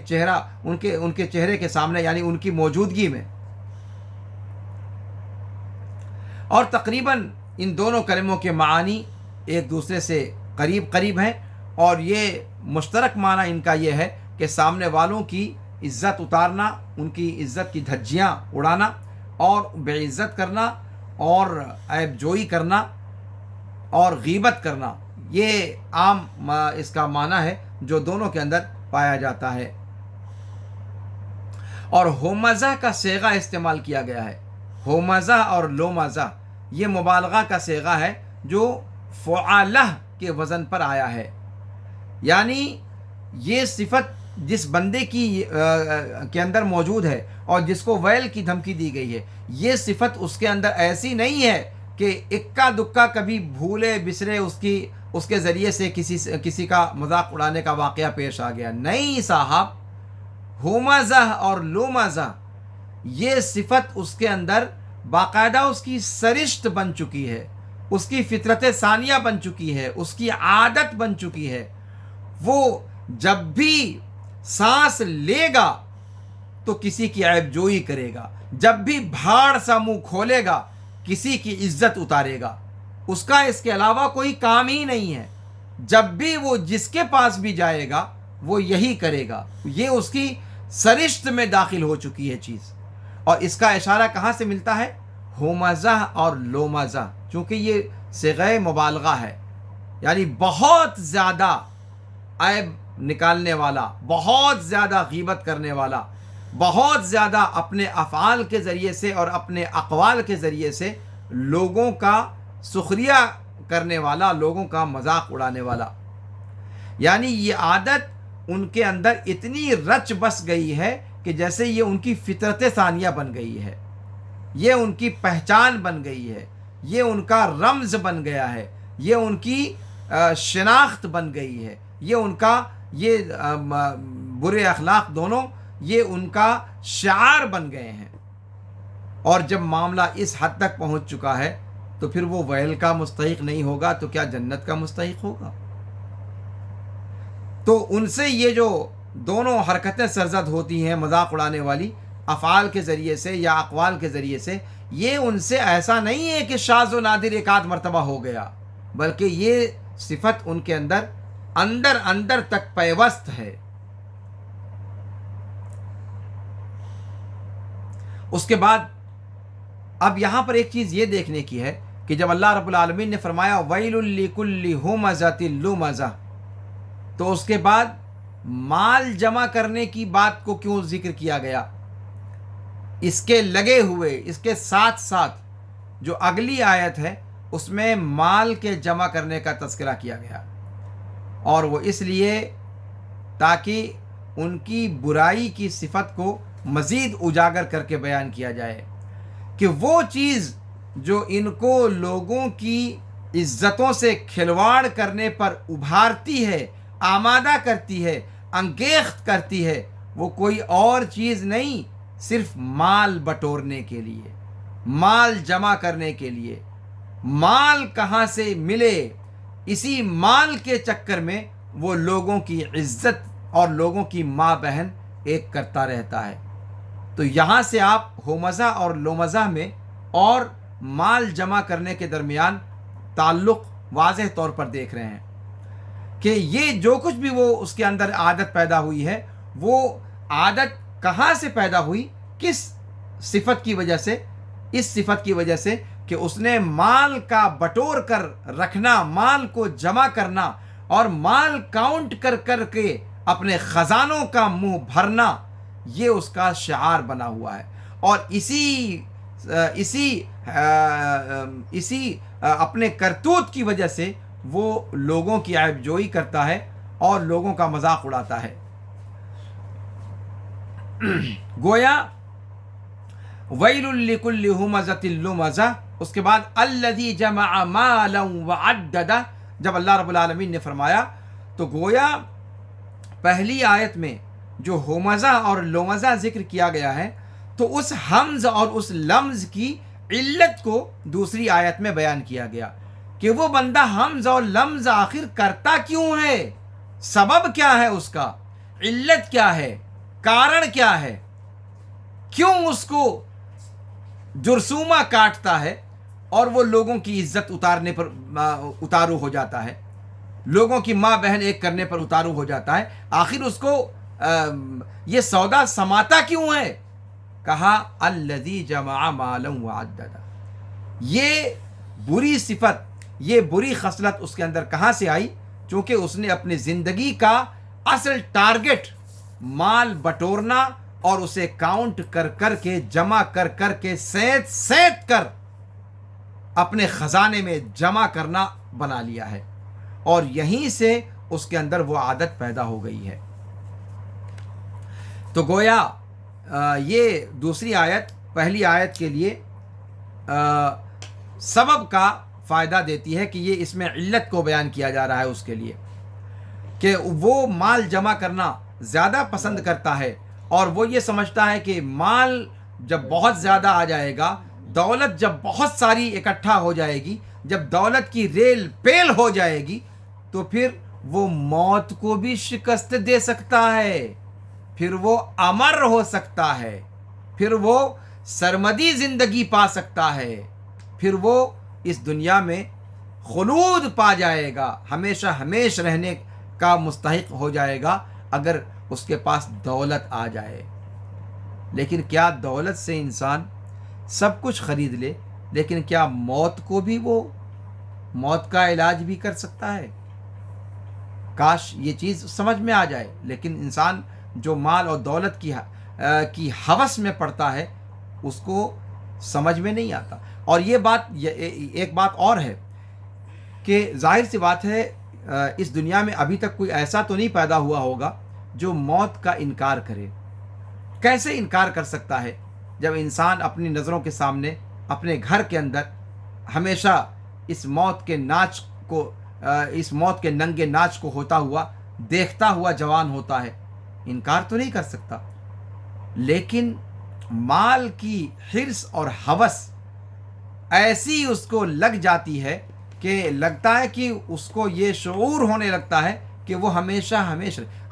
چہرے کے سامنے، یعنی ان کی موجودگی میں. اور تقریباً ان دونوں کلموں کے معانی ایک دوسرے سے قریب ہیں، اور یہ مشترک معنی ان کا یہ ہے کہ سامنے والوں کی عزت اتارنا، ان کی عزت کی دھجیاں اڑانا اور بے عزت کرنا اور عیب جوئی کرنا اور غیبت کرنا. یہ عام اس کا معنی ہے جو دونوں کے اندر پایا جاتا ہے. اور ہومزہ کا صیغہ استعمال کیا گیا ہے. ہومزہ اور لومزہ یہ مبالغہ کا صیغہ ہے جو فعالہ کے وزن پر آیا ہے. یعنی یہ صفت جس بندے کی کے اندر موجود ہے اور جس کو ویل کی دھمکی دی گئی ہے، یہ صفت اس کے اندر ایسی نہیں ہے کہ اکا دکا کبھی بھولے بسرے اس کے ذریعے سے کسی کا مذاق اڑانے کا واقعہ پیش آ گیا. نہیں صاحب، ہومزہ اور لومزہ یہ صفت اس کے اندر باقاعدہ اس کی سرشت بن چکی ہے، اس کی فطرت ثانیہ بن چکی ہے، اس کی عادت بن چکی ہے. وہ جب بھی سانس لے گا تو کسی کی عیب جوئی کرے گا، جب بھی بھاڑ سا منہ کھولے گا کسی کی عزت اتارے گا. اس کا اس کے علاوہ کوئی کام ہی نہیں ہے. جب بھی وہ جس کے پاس بھی جائے گا وہ یہی کرے گا. یہ اس کی سرشت میں داخل ہو چکی ہے چیز. اور اس کا اشارہ کہاں سے ملتا ہے؟ ہومزہ اور لومزہ، چونکہ یہ صیغہ مبالغہ ہے، یعنی بہت زیادہ عیب نکالنے والا، بہت زیادہ غیبت کرنے والا، بہت زیادہ اپنے افعال کے ذریعے سے اور اپنے اقوال کے ذریعے سے لوگوں کا سخریہ کرنے والا، لوگوں کا مذاق اڑانے والا. یعنی یہ عادت ان کے اندر اتنی رچ بس گئی ہے کہ جیسے یہ ان کی فطرت ثانیہ بن گئی ہے، یہ ان کی پہچان بن گئی ہے، یہ ان کا رمز بن گیا ہے، یہ ان کی شناخت بن گئی ہے، یہ ان کا یہ برے اخلاق دونوں یہ ان کا شعار بن گئے ہیں. اور جب معاملہ اس حد تک پہنچ چکا ہے تو پھر وہ ویل کا مستحق نہیں ہوگا تو کیا جنت کا مستحق ہوگا؟ تو ان سے یہ جو دونوں حرکتیں سرزد ہوتی ہیں مذاق اڑانے والی، افعال کے ذریعے سے یا اقوال کے ذریعے سے، یہ ان سے ایسا نہیں ہے کہ شاذ و نادر ایک آدھ مرتبہ ہو گیا، بلکہ یہ صفت ان کے اندر تک پیوست ہے. اس کے بعد اب یہاں پر ایک چیز یہ دیکھنے کی ہے کہ جب اللہ رب العالمین نے فرمایا ویل لکل ہمزۃ لمزہ، تو اس کے بعد مال جمع کرنے کی بات کو کیوں ذکر کیا گیا؟ اس کے لگے ہوئے، اس کے ساتھ ساتھ جو اگلی آیت ہے اس میں مال کے جمع کرنے کا تذکرہ کیا گیا، اور وہ اس لیے تاکہ ان کی برائی کی صفت کو مزید اجاگر کر کے بیان کیا جائے کہ وہ چیز جو ان کو لوگوں کی عزتوں سے کھلواڑ کرنے پر ابھارتی ہے، آمادہ کرتی ہے، انگیخت کرتی ہے، وہ کوئی اور چیز نہیں، صرف مال بٹورنے کے لیے، مال جمع کرنے کے لیے. مال کہاں سے ملے، اسی مال کے چکر میں وہ لوگوں کی عزت اور لوگوں کی ماں بہن ایک کرتا رہتا ہے. تو یہاں سے آپ ہومزہ اور لومزہ میں اور مال جمع کرنے کے درمیان تعلق واضح طور پر دیکھ رہے ہیں کہ یہ جو کچھ بھی وہ اس کے اندر عادت پیدا ہوئی ہے، وہ عادت کہاں سے پیدا ہوئی، کس صفت کی وجہ سے؟ اس صفت کی وجہ سے کہ اس نے مال کا بٹور کر رکھنا، مال کو جمع کرنا اور مال کاؤنٹ کر کے اپنے خزانوں کا منہ بھرنا، یہ اس کا شعار بنا ہوا ہے. اور اسی اپنے کرتوت کی وجہ سے وہ لوگوں کی عیب جوئی کرتا ہے اور لوگوں کا مذاق اڑاتا ہے. گویا ویل لکل ہمزۃ لمزہ، اس کے بعد الذی جمع مالا وعددہ، جب اللہ رب العالمین نے فرمایا تو گویا پہلی آیت میں جو ہومزہ اور لومزہ ذکر کیا گیا ہے تو اس حمز اور اس لمز کی علت کو دوسری آیت میں بیان کیا گیا کہ وہ بندہ حمز اور لمز آخر کرتا کیوں ہے، سبب کیا ہے اس کا. علت کیا ہے، کارن کیا ہے، کیوں اس کو جرثومہ کاٹتا ہے اور وہ لوگوں کی عزت اتارنے پر اتارو ہو جاتا ہے، لوگوں کی ماں بہن ایک کرنے پر اتارو ہو جاتا ہے، آخر اس کو یہ سودا سماتا کیوں ہے؟ کہا الذی جمع مالا وعددا. یہ بری صفت، یہ بری خصلت اس کے اندر کہاں سے آئی؟ چونکہ اس نے اپنی زندگی کا اصل ٹارگٹ مال بٹورنا اور اسے کاؤنٹ کر کر کے، جمع کر کر کے، سینت سینت کر اپنے خزانے میں جمع کرنا بنا لیا ہے، اور یہیں سے اس کے اندر وہ عادت پیدا ہو گئی ہے. تو گویا یہ دوسری آیت پہلی آیت کے لیے سبب کا فائدہ دیتی ہے کہ یہ اس میں علت کو بیان کیا جا رہا ہے اس کے لیے کہ وہ مال جمع کرنا زیادہ پسند کرتا ہے، اور وہ یہ سمجھتا ہے کہ مال جب بہت زیادہ آ جائے گا، دولت جب بہت ساری اکٹھا ہو جائے گی، جب دولت کی ریل پیل ہو جائے گی، تو پھر وہ موت کو بھی شکست دے سکتا ہے، پھر وہ امر ہو سکتا ہے، پھر وہ سرمدی زندگی پا سکتا ہے، پھر وہ اس دنیا میں خلود پا جائے گا، ہمیشہ ہمیش رہنے کا مستحق ہو جائے گا اگر اس کے پاس دولت آ جائے. لیکن کیا دولت سے انسان سب کچھ خرید لے، لیکن کیا موت کو بھی وہ موت کا علاج بھی کر سکتا ہے؟ کاش یہ چیز سمجھ میں آ جائے. لیکن انسان جو مال اور دولت کی ہوس میں پڑتا ہے اس کو سمجھ میں نہیں آتا. اور یہ بات، ایک بات اور ہے کہ ظاہر سی بات ہے اس دنیا میں ابھی تک کوئی ایسا تو نہیں پیدا ہوا ہوگا جو موت کا انکار کرے. کیسے انکار کر سکتا ہے جب انسان اپنی نظروں کے سامنے اپنے گھر کے اندر ہمیشہ اس موت کے ناچ کو، اس موت کے ننگے ناچ کو ہوتا ہوا دیکھتا ہوا جوان ہوتا ہے؟ انکار تو نہیں کر سکتا. لیکن مال کی حرص اور ہوس ایسی اس کو لگ جاتی ہے کہ لگتا ہے کہ اس کو یہ شعور ہونے لگتا ہے کہ وہ ہمیشہ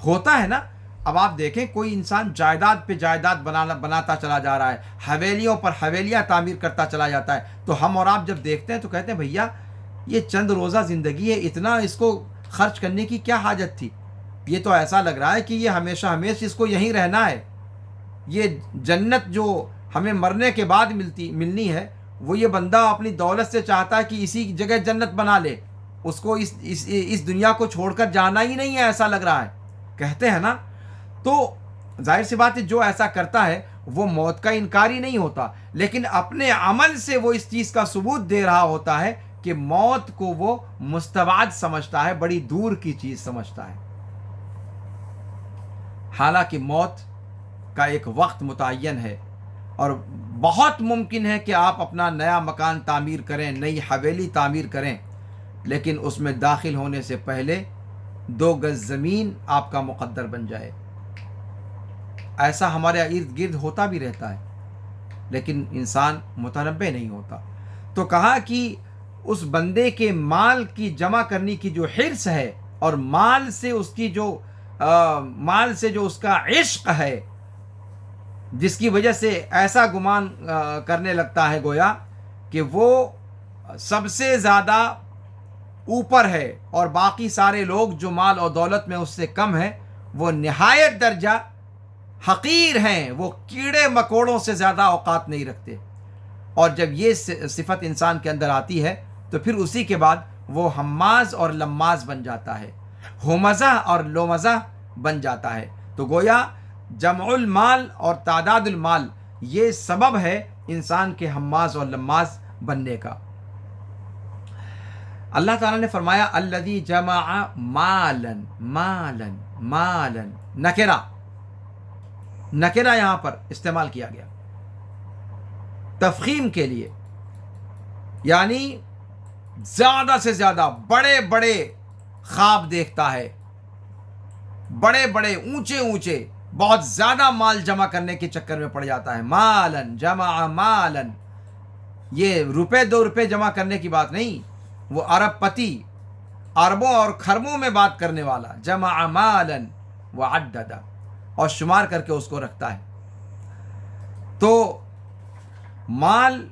ہوتا ہے نا. اب آپ دیکھیں کوئی انسان جائیداد پہ جائیداد بناتا چلا جا رہا ہے، حویلیوں پر حویلیاں تعمیر کرتا چلا جاتا ہے، تو ہم اور آپ جب دیکھتے ہیں تو کہتے ہیں بھیا یہ چند روزہ زندگی ہے، اتنا اس کو خرچ کرنے کی کیا حاجت تھی؟ یہ تو ایسا لگ رہا ہے کہ یہ ہمیشہ ہمیشہ اس کو یہیں رہنا ہے. یہ جنت جو ہمیں مرنے کے بعد ملنی ہے، وہ یہ بندہ اپنی دولت سے چاہتا ہے کہ اسی جگہ جنت بنا لے، اس کو اس دنیا کو چھوڑ کر جانا ہی نہیں ہے، ایسا لگ رہا ہے. کہتے ہیں نا. تو ظاہر سی بات ہے جو ایسا کرتا ہے وہ موت کا انکاری نہیں ہوتا، لیکن اپنے عمل سے وہ اس چیز کا ثبوت دے رہا ہوتا ہے کہ موت کو وہ مستبعد سمجھتا ہے، بڑی دور کی چیز سمجھتا ہے. حالانکہ موت کا ایک وقت متعین ہے، اور بہت ممکن ہے کہ آپ اپنا نیا مکان تعمیر کریں، نئی حویلی تعمیر کریں، لیکن اس میں داخل ہونے سے پہلے 2 گز زمین آپ کا مقدر بن جائے. ایسا ہمارے ارد گرد ہوتا بھی رہتا ہے، لیکن انسان متنبہ نہیں ہوتا. تو کہا کہ اس بندے کے مال کی جمع کرنے کی جو حرص ہے، اور مال سے جو اس کا عشق ہے، جس کی وجہ سے ایسا گمان کرنے لگتا ہے گویا کہ وہ سب سے زیادہ اوپر ہے، اور باقی سارے لوگ جو مال اور دولت میں اس سے کم ہیں وہ نہایت درجہ حقیر ہیں، وہ کیڑے مکوڑوں سے زیادہ اوقات نہیں رکھتے. اور جب یہ صفت انسان کے اندر آتی ہے تو پھر اسی کے بعد وہ ہماز اور لماز بن جاتا ہے، ہمزہ اور لومزہ بن جاتا ہے. تو گویا جمع المال اور تعداد المال یہ سبب ہے انسان کے ہماز اور لماز بننے کا. اللہ تعالیٰ نے فرمایا الذی جمع مالا مالا مالا، نکرہ یہاں پر استعمال کیا گیا تفخیم کے لیے، یعنی زیادہ سے زیادہ بڑے بڑے خواب دیکھتا ہے، بڑے بڑے اونچے اونچے بہت زیادہ مال جمع کرنے کے چکر میں پڑ جاتا ہے. مالن جمع مالن، یہ روپے 2 روپے جمع کرنے کی بات نہیں، وہ ارب پتی، اربوں اور خربوں میں بات کرنے والا. جمع مالن، وعدد، اور شمار کر کے اس کو رکھتا ہے۔ تو مال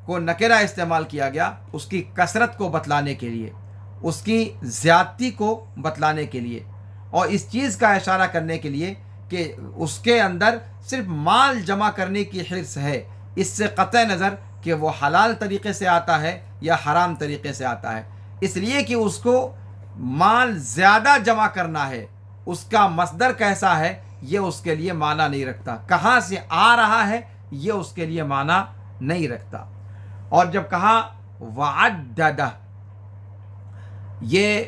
کو نکرہ استعمال کیا گیا اس کی کثرت کو بتلانے کے لیے، اس کی زیادتی کو بتلانے کے لیے، اور اس چیز کا اشارہ کرنے کے لیے کہ اس کے اندر صرف مال جمع کرنے کی حرص ہے، اس سے قطع نظر کہ وہ حلال طریقے سے آتا ہے یا حرام طریقے سے آتا ہے، اس لیے کہ اس کو مال زیادہ جمع کرنا ہے، اس کا مصدر کیسا ہے یہ اس کے لیے معنی نہیں رکھتا، کہاں سے آ رہا ہے یہ اس کے لیے معنی نہیں رکھتا۔ اور جب کہا وعددہ، یہ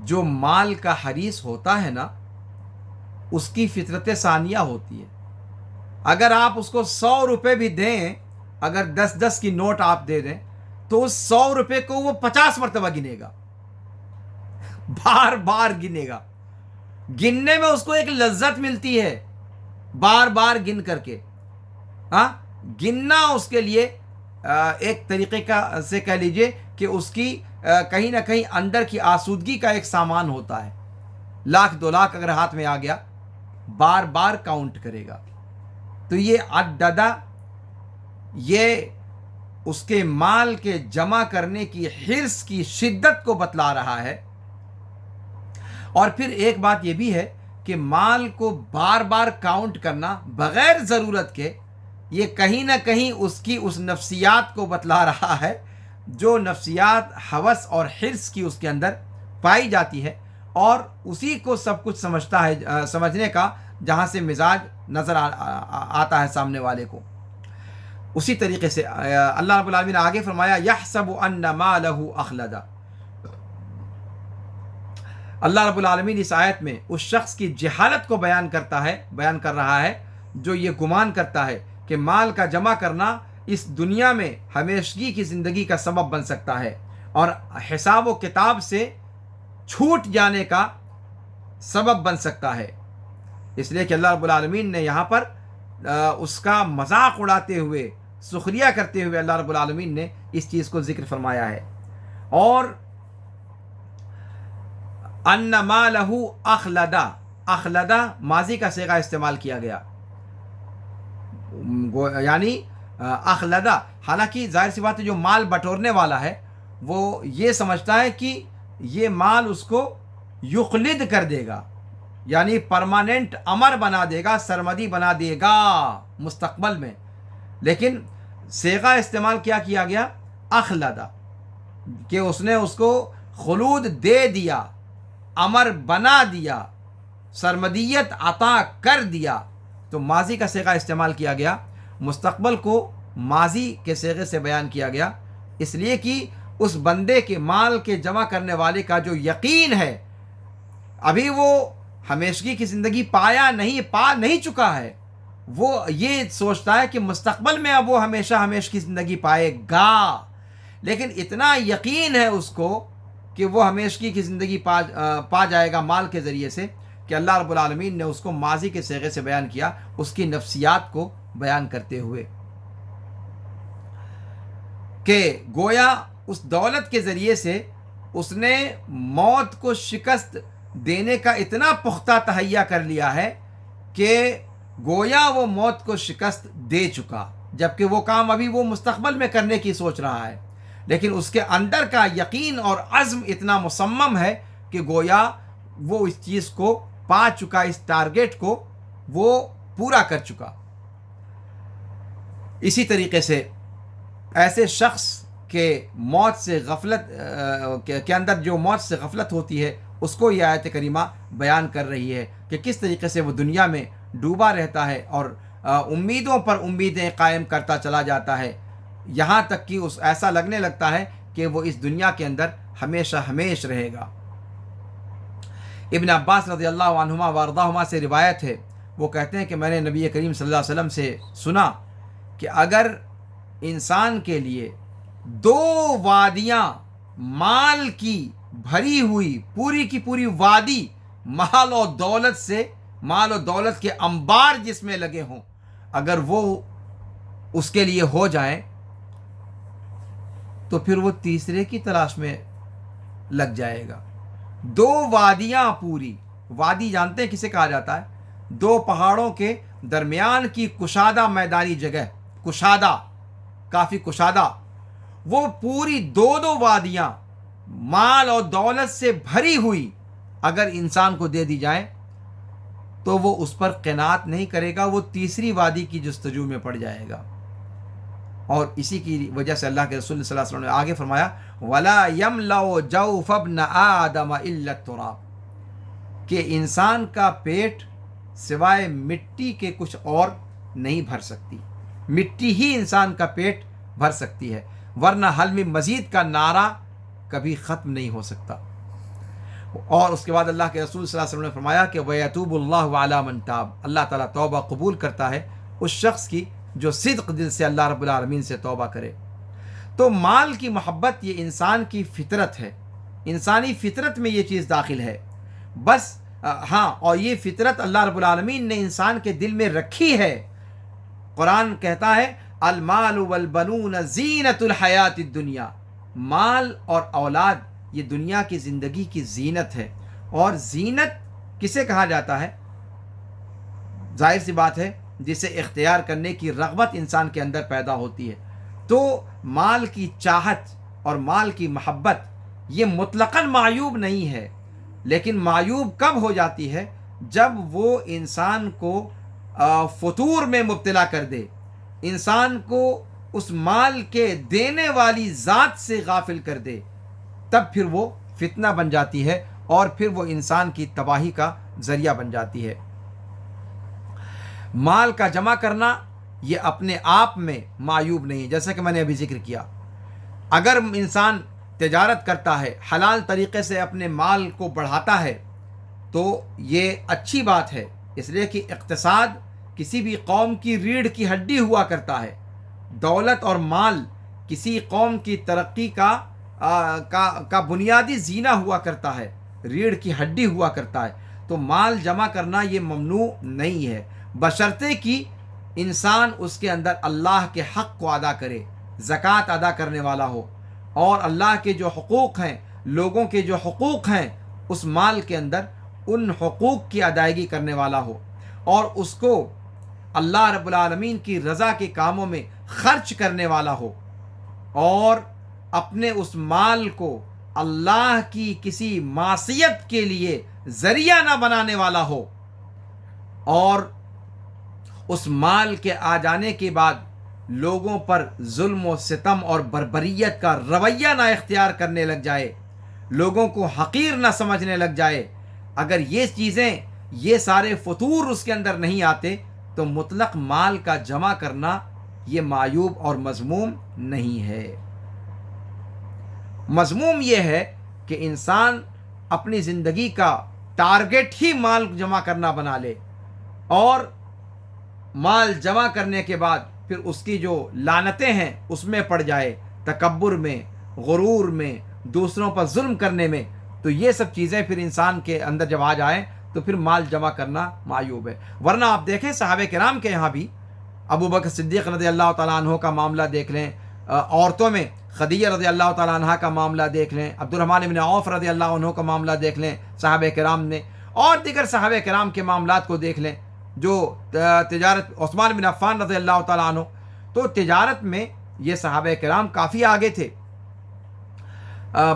جو مال کا حریص ہوتا ہے نا اس کی فطرت ثانیہ ہوتی ہے، اگر آپ اس کو 100 روپے بھی دیں، اگر 10 کی نوٹ آپ دے دیں تو اس 100 روپے کو وہ 50 مرتبہ گنے گا، بار بار گنے گا، گننے میں اس کو ایک لذت ملتی ہے، بار بار گن کر کے، ہاں گننا اس کے لیے ایک طریقے کا سے کہہ لیجئے کہ اس کی کہیں نہ کہیں اندر کی آسودگی کا ایک سامان ہوتا ہے، 1,00,000 2,00,000 اگر ہاتھ میں آ گیا بار بار کاؤنٹ کرے گا۔ تو یہ عددہ، یہ اس کے مال کے جمع کرنے کی حرص کی شدت کو بتلا رہا ہے۔ اور پھر ایک بات یہ بھی ہے کہ مال کو بار بار کاؤنٹ کرنا بغیر ضرورت کے، یہ کہیں نہ کہیں اس کی اس نفسیات کو بتلا رہا ہے جو نفسیات ہوس اور حرص کی اس کے اندر پائی جاتی ہے، اور اسی کو سب کچھ سمجھتا ہے، سمجھنے کا جہاں سے مزاج نظر آتا ہے سامنے والے کو۔ اسی طریقے سے اللہ رب العالمین نے آگے فرمایا یحسب ان مالہ اخلدہ، اللہ رب العالمین اس آیت میں اس شخص کی جہالت کو بیان کر رہا ہے جو یہ گمان کرتا ہے کہ مال کا جمع کرنا اس دنیا میں ہمیشگی کی زندگی کا سبب بن سکتا ہے اور حساب و کتاب سے چھوٹ جانے کا سبب بن سکتا ہے، اس لیے کہ اللہ رب العالمین نے یہاں پر اس کا مذاق اڑاتے ہوئے، سخریہ کرتے ہوئے اللہ رب العالمین نے اس چیز کو ذکر فرمایا ہے۔ اور ان مالہ اخلدہ، اخلدہ ماضی کا صیغہ استعمال کیا گیا، یعنی اخلدہ، حالانکہ ظاہر سی بات ہے جو مال بٹورنے والا ہے وہ یہ سمجھتا ہے کہ یہ مال اس کو یخلد کر دے گا، یعنی پرماننٹ امر بنا دے گا، سرمدی بنا دے گا مستقبل میں، لیکن صیغہ استعمال کیا گیا اخلدہ، کہ اس نے اس کو خلود دے دیا، امر بنا دیا، سرمدیت عطا کر دیا، تو ماضی کا صیغہ استعمال کیا گیا، مستقبل کو ماضی کے صیغے سے بیان کیا گیا، اس لیے کہ اس بندے کے مال کے جمع کرنے والے کا جو یقین ہے، ابھی وہ ہمیشگی کی زندگی پا نہیں چکا ہے، وہ یہ سوچتا ہے کہ مستقبل میں اب وہ ہمیشہ کی زندگی پائے گا، لیکن اتنا یقین ہے اس کو کہ وہ ہمیشگی کی زندگی پا جائے گا مال کے ذریعے سے، کہ اللہ رب العالمین نے اس کو ماضی کے صیغے سے بیان کیا، اس کی نفسیات کو بیان کرتے ہوئے، کہ گویا اس دولت کے ذریعے سے اس نے موت کو شکست دینے کا اتنا پختہ تہیہ کر لیا ہے کہ گویا وہ موت کو شکست دے چکا، جبکہ وہ کام ابھی وہ مستقبل میں کرنے کی سوچ رہا ہے، لیکن اس کے اندر کا یقین اور عزم اتنا مصمم ہے کہ گویا وہ اس چیز کو پا چکا، اس ٹارگیٹ کو وہ پورا کر چکا۔ اسی طریقے سے ایسے شخص کے موت سے غفلت کے اندر جو موت سے غفلت ہوتی ہے، اس کو یہ آیت کریمہ بیان کر رہی ہے کہ کس طریقے سے وہ دنیا میں ڈوبا رہتا ہے اور امیدوں پر امیدیں قائم کرتا چلا جاتا ہے، یہاں تک کہ ایسا لگنے لگتا ہے کہ وہ اس دنیا کے اندر ہمیشہ رہے گا۔ ابن عباس رضی اللہ عنہما وارضاہما سے روایت ہے، وہ کہتے ہیں کہ میں نے نبی کریم صلی اللہ علیہ وسلم سے سنا کہ اگر انسان کے لیے 2 وادیاں مال کی بھری ہوئی، پوری کی پوری وادی مال و دولت کے انبار جس میں لگے ہوں، اگر وہ اس کے لیے ہو جائیں تو پھر وہ تیسرے کی تلاش میں لگ جائے گا۔ 2 وادیاں پوری، وادی جانتے ہیں کسے کہا جاتا ہے؟ دو پہاڑوں کے درمیان کی کشادہ میدانی جگہ، کشادہ، کافی کشادہ، وہ پوری دو دو وادیاں مال اور دولت سے بھری ہوئی اگر انسان کو دے دی جائیں تو وہ اس پر قناعت نہیں کرے گا، وہ تیسری وادی کی جستجو میں پڑ جائے گا۔ اور اسی کی وجہ سے اللہ کے رسول صلی اللہ علیہ وسلم نے آگے فرمایا وَلَا يَمْلَأُ جَوْفَ ابْنَ آدَمَ إِلَّا التُّرَابُ، کہ انسان کا پیٹ سوائے مٹی کے کچھ اور نہیں بھر سکتی، مٹی ہی انسان کا پیٹ بھر سکتی ہے، ورنہ حل میں مزید کا نعرہ کبھی ختم نہیں ہو سکتا۔ اور اس کے بعد اللہ کے رسول صلی اللہ علیہ وسلم نے فرمایا کہ وَيَتُوبُ اللَّهُ عَلَى مَن تَابَ، اللہ تعالیٰ توبہ قبول کرتا ہے اس شخص کی جو صدق دل سے اللہ رب العالمین سے توبہ کرے۔ تو مال کی محبت یہ انسان کی فطرت ہے، انسانی فطرت میں یہ چیز داخل ہے، بس ہاں، اور یہ فطرت اللہ رب العالمین نے انسان کے دل میں رکھی ہے۔ قرآن کہتا ہے المال والبنون زینت الحیات الدنیا، مال اور اولاد یہ دنیا کی زندگی کی زینت ہے۔ اور زینت کسے کہا جاتا ہے؟ ظاہر سی بات ہے جسے اختیار کرنے کی رغبت انسان کے اندر پیدا ہوتی ہے۔ تو مال کی چاہت اور مال کی محبت یہ مطلقاً معیوب نہیں ہے، لیکن معیوب کب ہو جاتی ہے؟ جب وہ انسان کو فتور میں مبتلا کر دے، انسان کو اس مال کے دینے والی ذات سے غافل کر دے، تب پھر وہ فتنہ بن جاتی ہے اور پھر وہ انسان کی تباہی کا ذریعہ بن جاتی ہے۔ مال کا جمع کرنا یہ اپنے آپ میں معیوب نہیں ہے، جیسا کہ میں نے ابھی ذکر کیا۔ اگر انسان تجارت کرتا ہے، حلال طریقے سے اپنے مال کو بڑھاتا ہے تو یہ اچھی بات ہے، اس لیے کہ اقتصاد کسی بھی قوم کی ریڑھ کی ہڈی ہوا کرتا ہے۔ دولت اور مال کسی قوم کی ترقی کا بنیادی زینہ ہوا کرتا ہے، ریڑھ کی ہڈی ہوا کرتا ہے۔ تو مال جمع کرنا یہ ممنوع نہیں ہے، بشرطے کہ انسان اس کے اندر اللہ کے حق کو ادا کرے، زکوٰۃ ادا کرنے والا ہو، اور اللہ کے جو حقوق ہیں، لوگوں کے جو حقوق ہیں، اس مال کے اندر ان حقوق کی ادائیگی کرنے والا ہو، اور اس کو اللہ رب العالمین کی رضا کے کاموں میں خرچ کرنے والا ہو، اور اپنے اس مال کو اللہ کی کسی معصیت کے لیے ذریعہ نہ بنانے والا ہو، اور اس مال کے آ جانے کے بعد لوگوں پر ظلم و ستم اور بربریت کا رویہ نہ اختیار کرنے لگ جائے، لوگوں کو حقیر نہ سمجھنے لگ جائے۔ اگر یہ چیزیں، یہ سارے فطور اس کے اندر نہیں آتے تو مطلق مال کا جمع کرنا یہ معیوب اور مذموم نہیں ہے۔ مذموم یہ ہے کہ انسان اپنی زندگی کا ٹارگٹ ہی مال جمع کرنا بنا لے، اور مال جمع کرنے کے بعد پھر اس کی جو لعنتیں ہیں اس میں پڑ جائے، تکبر میں، غرور میں، دوسروں پر ظلم کرنے میں۔ تو یہ سب چیزیں پھر انسان کے اندر جب آ جائیں تو پھر مال جمع کرنا معیوب ہے۔ ورنہ آپ دیکھیں صحابہ کرام کے یہاں بھی، ابو بکر صدیق رضی اللہ تعالیٰ عنہ کا معاملہ دیکھ لیں، عورتوں میں خدیجہ رضی اللہ تعالیٰ عنہ کا معاملہ دیکھ لیں، عبد الرحمن بن عوف رضی اللہ عنہ کا معاملہ دیکھ لیں صحابہ کرام نے، اور دیگر صحابہ کرام کے معاملات کو دیکھ لیں جو تجارت، عثمان بن عفان رضی اللہ تعالیٰ عنہ، تو تجارت میں یہ صحابہ کرام کافی آگے تھے،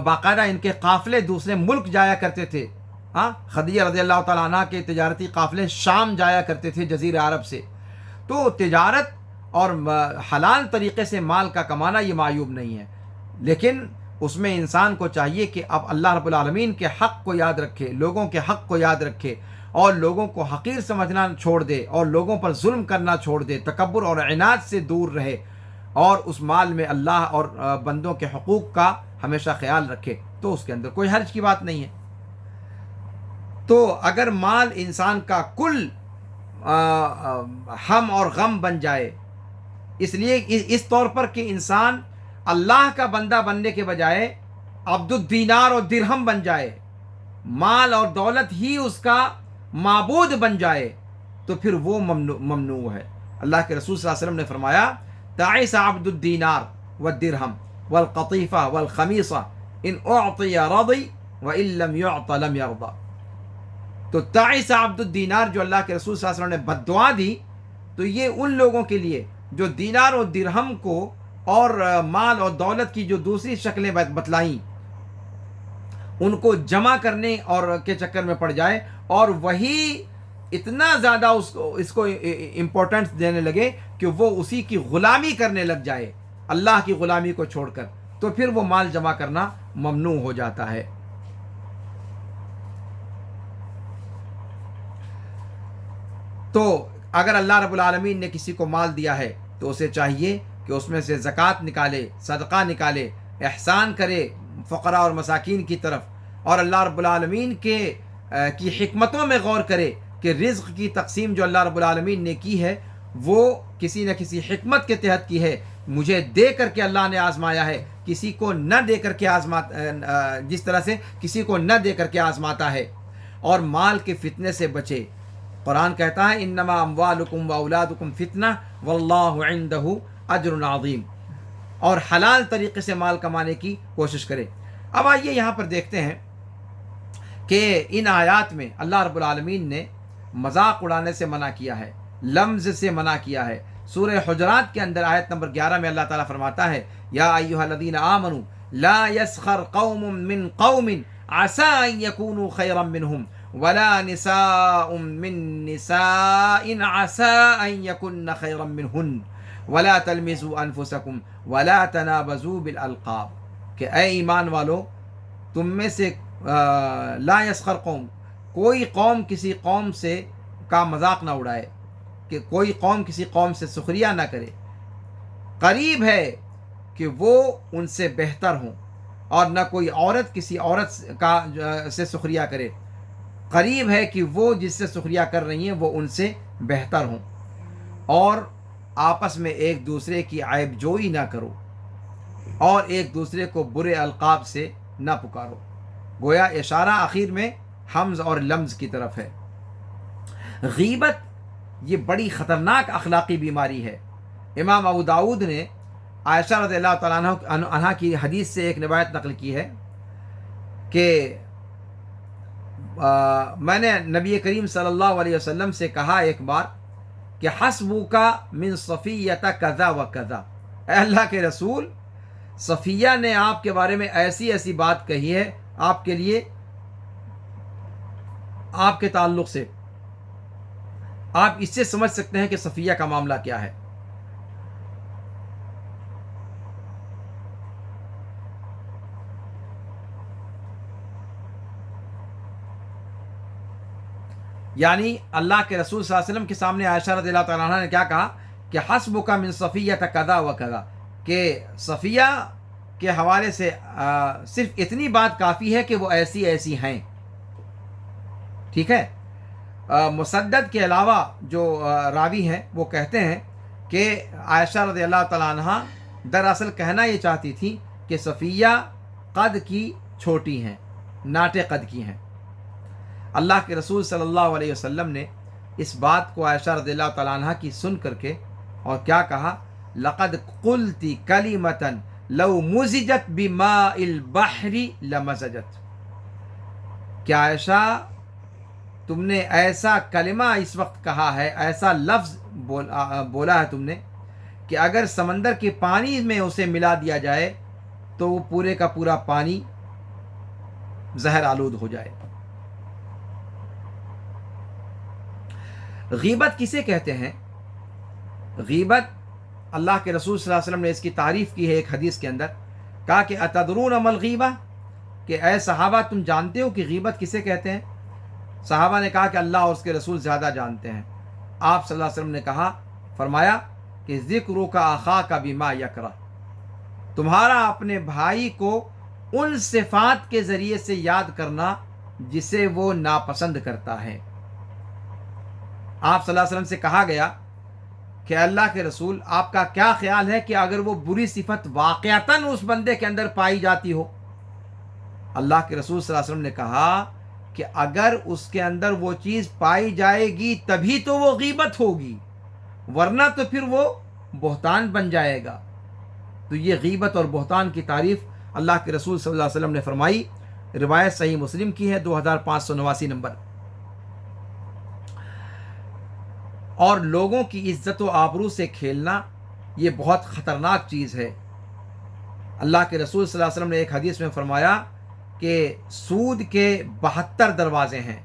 باقاعدہ ان کے قافلے دوسرے ملک جایا کرتے تھے۔ خدیجہ رضی اللہ تعالیٰ عنہ کے تجارتی قافلے شام جایا کرتے تھے، جزیرہ عرب سے۔ تو تجارت اور حلال طریقے سے مال کا کمانا یہ معیوب نہیں ہے، لیکن اس میں انسان کو چاہیے کہ اب اللہ رب العالمین کے حق کو یاد رکھے، لوگوں کے حق کو یاد رکھے، اور لوگوں کو حقیر سمجھنا چھوڑ دے، اور لوگوں پر ظلم کرنا چھوڑ دے، تکبر اور عناد سے دور رہے، اور اس مال میں اللہ اور بندوں کے حقوق کا ہمیشہ خیال رکھے، تو اس کے اندر کوئی حرج کی بات نہیں ہے۔ تو اگر مال انسان کا کل ہم اور غم بن جائے، اس لیے اس طور پر کہ انسان اللہ کا بندہ بننے کے بجائے عبد الدینار اور درہم بن جائے، مال اور دولت ہی اس کا معبود بن جائے، تو پھر وہ ممنوع ہے۔ اللہ کے رسول صلی اللہ علیہ وسلم نے فرمایا تعیس عبد الدینار والدرہم والقطیفہ والخمیصہ ان اعطی رضی وان لم یعط لم یرضى۔ تو تعیس عبد الدینار جو اللہ کے رسول صلی اللہ علیہ وسلم نے بد دعا دی، تو یہ ان لوگوں کے لیے جو دینار و درہم کو اور مال اور دولت کی جو دوسری شکلیں بتلائیں ان کو جمع کرنے اور کے چکر میں پڑ جائے، اور وہی اتنا زیادہ اس کو امپورٹنس دینے لگے کہ وہ اسی کی غلامی کرنے لگ جائے اللہ کی غلامی کو چھوڑ کر، تو پھر وہ مال جمع کرنا ممنوع ہو جاتا ہے۔ تو اگر اللہ رب العالمین نے کسی کو مال دیا ہے تو اسے چاہیے کہ اس میں سے زکوٰۃ نکالے، صدقہ نکالے، احسان کرے فقراء اور مساکین کی طرف، اور اللہ رب العالمین کی حکمتوں میں غور کرے کہ رزق کی تقسیم جو اللہ رب العالمین نے کی ہے وہ کسی نہ کسی حکمت کے تحت کی ہے۔ مجھے دے کر کے اللہ نے آزمایا ہے، کسی کو نہ دے کر کے جس طرح سے کسی کو نہ دے کر کے آزماتا ہے۔ اور مال کے فتنے سے بچے۔ قرآن کہتا ہے انما اموالکم واولادکم فتنہ واللہ عندہ اجر عظیم، اور حلال طریقے سے مال کمانے کی کوشش کرے۔ اب آئیے یہاں پر دیکھتے ہیں کہ ان آیات میں اللہ رب العالمین نے مذاق اڑانے سے منع کیا ہے، لمز سے منع کیا ہے۔ سورہ حجرات کے اندر آیت نمبر 11 میں اللہ تعالیٰ فرماتا ہے یا ایھا الذین آمنوا لا یسخر قوم من قوم عسى ان یکونوا خیرا منہم ولا نساء من نساء عسى ان یکن خیرا منہن ولا تلمزوا انفسکم ولا تنابزوا بالالقاب، کہ اے ایمان والو تم میں سے لا یسخر قوم، کوئی قوم کسی قوم سے کا مذاق نہ اڑائے، کہ کوئی قوم کسی قوم سے سخریہ نہ کرے۔ قریب ہے کہ وہ ان سے بہتر ہوں، اور نہ کوئی عورت کسی عورت سے سخریہ کرے۔ قریب ہے کہ وہ جس سے سخریہ کر رہی ہیں وہ ان سے بہتر ہوں، اور آپس میں ایک دوسرے کی عیب جوئی نہ کرو، اور ایک دوسرے کو برے القاب سے نہ پکارو۔ گویا اشارہ آخر میں حمز اور لمز کی طرف ہے۔ غیبت یہ بڑی خطرناک اخلاقی بیماری ہے۔ امام ابو داؤد نے عائشہ رضی اللہ تعالیٰ عنہا کی حدیث سے ایک روایت نقل کی ہے کہ میں نے نبی کریم صلی اللہ علیہ وسلم سے کہا ایک بار کہ حسبک من صفیۃ کذا و کذا، اے اللہ کے رسول صفیہ نے آپ کے بارے میں ایسی ایسی بات کہی ہے آپ کے لیے، آپ کے تعلق سے، آپ اس سے سمجھ سکتے ہیں کہ صفیہ کا معاملہ کیا ہے۔ یعنی اللہ کے رسول صلی اللہ علیہ وسلم کے سامنے عائشہ رضی اللہ تعالیٰ عنہ نے کیا کہا کہ حسبک من صفیۃ کذا و کذا، کہ صفیہ کے حوالے سے صرف اتنی بات کافی ہے کہ وہ ایسی ایسی ہیں۔ ٹھیک ہے، مسدد کے علاوہ جو راوی ہیں وہ کہتے ہیں کہ عائشہ رضی اللہ تعالیٰ عنہ دراصل کہنا یہ چاہتی تھی کہ صفیہ قد کی چھوٹی ہیں، ناٹے قد کی ہیں۔ اللہ کے رسول صلی اللہ علیہ وسلم نے اس بات کو عائشہ رضی اللہ تعالیٰ عنہ کی سن کر کے اور کیا کہا، لقد قلت کلمۃ لو مزجت بماء البحر لمزجت، کہ عائشہ تم نے ایسا کلمہ اس وقت کہا ہے، ایسا لفظ بولا ہے تم نے کہ اگر سمندر کے پانی میں اسے ملا دیا جائے تو وہ پورے کا پورا پانی زہر آلود ہو جائے۔ غیبت کسے کہتے ہیں؟ غیبت اللہ کے رسول صلی اللہ علیہ وسلم نے اس کی تعریف کی ہے ایک حدیث کے اندر، کہا کہ اتدرون ما الغیبہ، کہ اے صحابہ تم جانتے ہو کہ غیبت کسے کہتے ہیں؟ صحابہ نے کہا کہ اللہ اور اس کے رسول زیادہ جانتے ہیں۔ آپ صلی اللہ علیہ وسلم نے فرمایا کہ ذکرک اخاک بما یکرہ، تمہارا اپنے بھائی کو ان صفات کے ذریعے سے یاد کرنا جسے وہ ناپسند کرتا ہے۔ آپ صلی اللہ علیہ وسلم سے کہا گیا کہ اللہ کے رسول آپ کا کیا خیال ہے کہ اگر وہ بری صفت واقعتاً اس بندے کے اندر پائی جاتی ہو؟ اللہ کے رسول صلی اللہ علیہ وسلم نے کہا کہ اگر اس کے اندر وہ چیز پائی جائے گی تبھی تو وہ غیبت ہوگی، ورنہ تو پھر وہ بہتان بن جائے گا۔ تو یہ غیبت اور بہتان کی تعریف اللہ کے رسول صلی اللہ علیہ وسلم نے فرمائی۔ روایت صحیح مسلم کی ہے 2589 نمبر۔ اور لوگوں کی عزت و آبرو سے کھیلنا یہ بہت خطرناک چیز ہے۔ اللہ کے رسول صلی اللہ علیہ وسلم نے ایک حدیث میں فرمایا کہ سود کے 72 دروازے ہیں،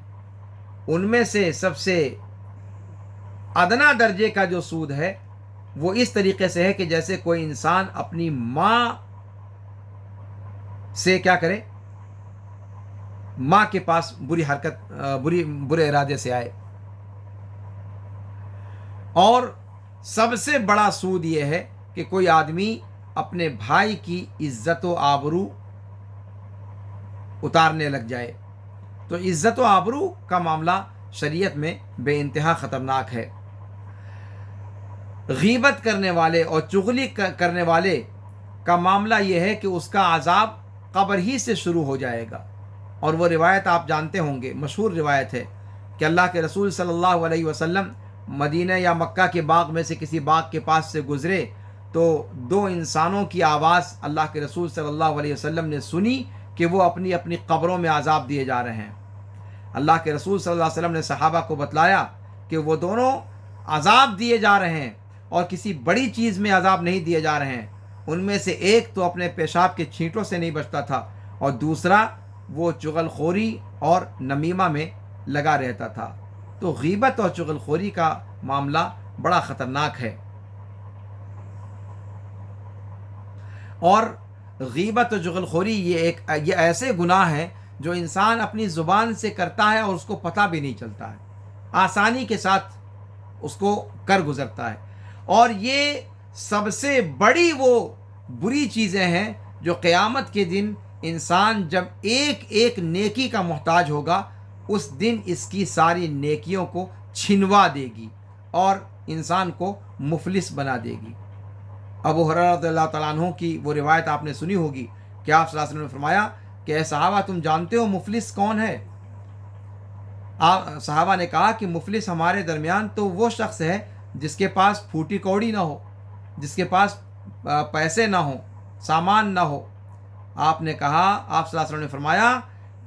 ان میں سے سب سے ادنا درجے کا جو سود ہے وہ اس طریقے سے ہے کہ جیسے کوئی انسان اپنی ماں سے کیا کرے، ماں کے پاس برے ارادے سے آئے۔ اور سب سے بڑا سود یہ ہے کہ کوئی آدمی اپنے بھائی کی عزت و آبرو اتارنے لگ جائے۔ تو عزت و آبرو کا معاملہ شریعت میں بے انتہا خطرناک ہے۔ غیبت کرنے والے اور چغلی کرنے والے کا معاملہ یہ ہے کہ اس کا عذاب قبر ہی سے شروع ہو جائے گا۔ اور وہ روایت آپ جانتے ہوں گے، مشہور روایت ہے کہ اللہ کے رسول صلی اللہ علیہ وسلم مدینہ یا مکہ کے باغ میں سے کسی باغ کے پاس سے گزرے تو 2 انسانوں کی آواز اللہ کے رسول صلی اللہ علیہ وسلم نے سنی کہ وہ اپنی اپنی قبروں میں عذاب دیے جا رہے ہیں۔ اللہ کے رسول صلی اللہ علیہ وسلم نے صحابہ کو بتلایا کہ وہ دونوں عذاب دیے جا رہے ہیں اور کسی بڑی چیز میں عذاب نہیں دیے جا رہے ہیں۔ ان میں سے ایک تو اپنے پیشاب کے چھینٹوں سے نہیں بچتا تھا اور دوسرا وہ چغل خوری اور نمیمہ میں لگا رہتا تھا۔ تو غیبت اور چغل خوری کا معاملہ بڑا خطرناک ہے۔ اور غیبت و چغل خوری یہ ایسے گناہ ہیں جو انسان اپنی زبان سے کرتا ہے اور اس کو پتہ بھی نہیں چلتا ہے، آسانی کے ساتھ اس کو کر گزرتا ہے۔ اور یہ سب سے بڑی وہ بری چیزیں ہیں جو قیامت کے دن انسان جب ایک ایک نیکی کا محتاج ہوگا اس دن اس کی ساری نیکیوں کو چھنوا دے گی اور انسان کو مفلس بنا دے گی۔ ابو ہریرہ رضی اللہ تعالیٰ عنہ کی وہ روایت آپ نے سنی ہوگی کہ آپ صلی اللہ علیہ وسلم نے فرمایا کہ اے صحابہ تم جانتے ہو مفلس کون ہے؟ صحابہ نے کہا کہ مفلس ہمارے درمیان تو وہ شخص ہے جس کے پاس پھوٹی کوڑی نہ ہو، جس کے پاس پیسے نہ ہوں، سامان نہ ہو۔ آپ نے کہا، آپ صلی اللہ علیہ وسلم نے فرمایا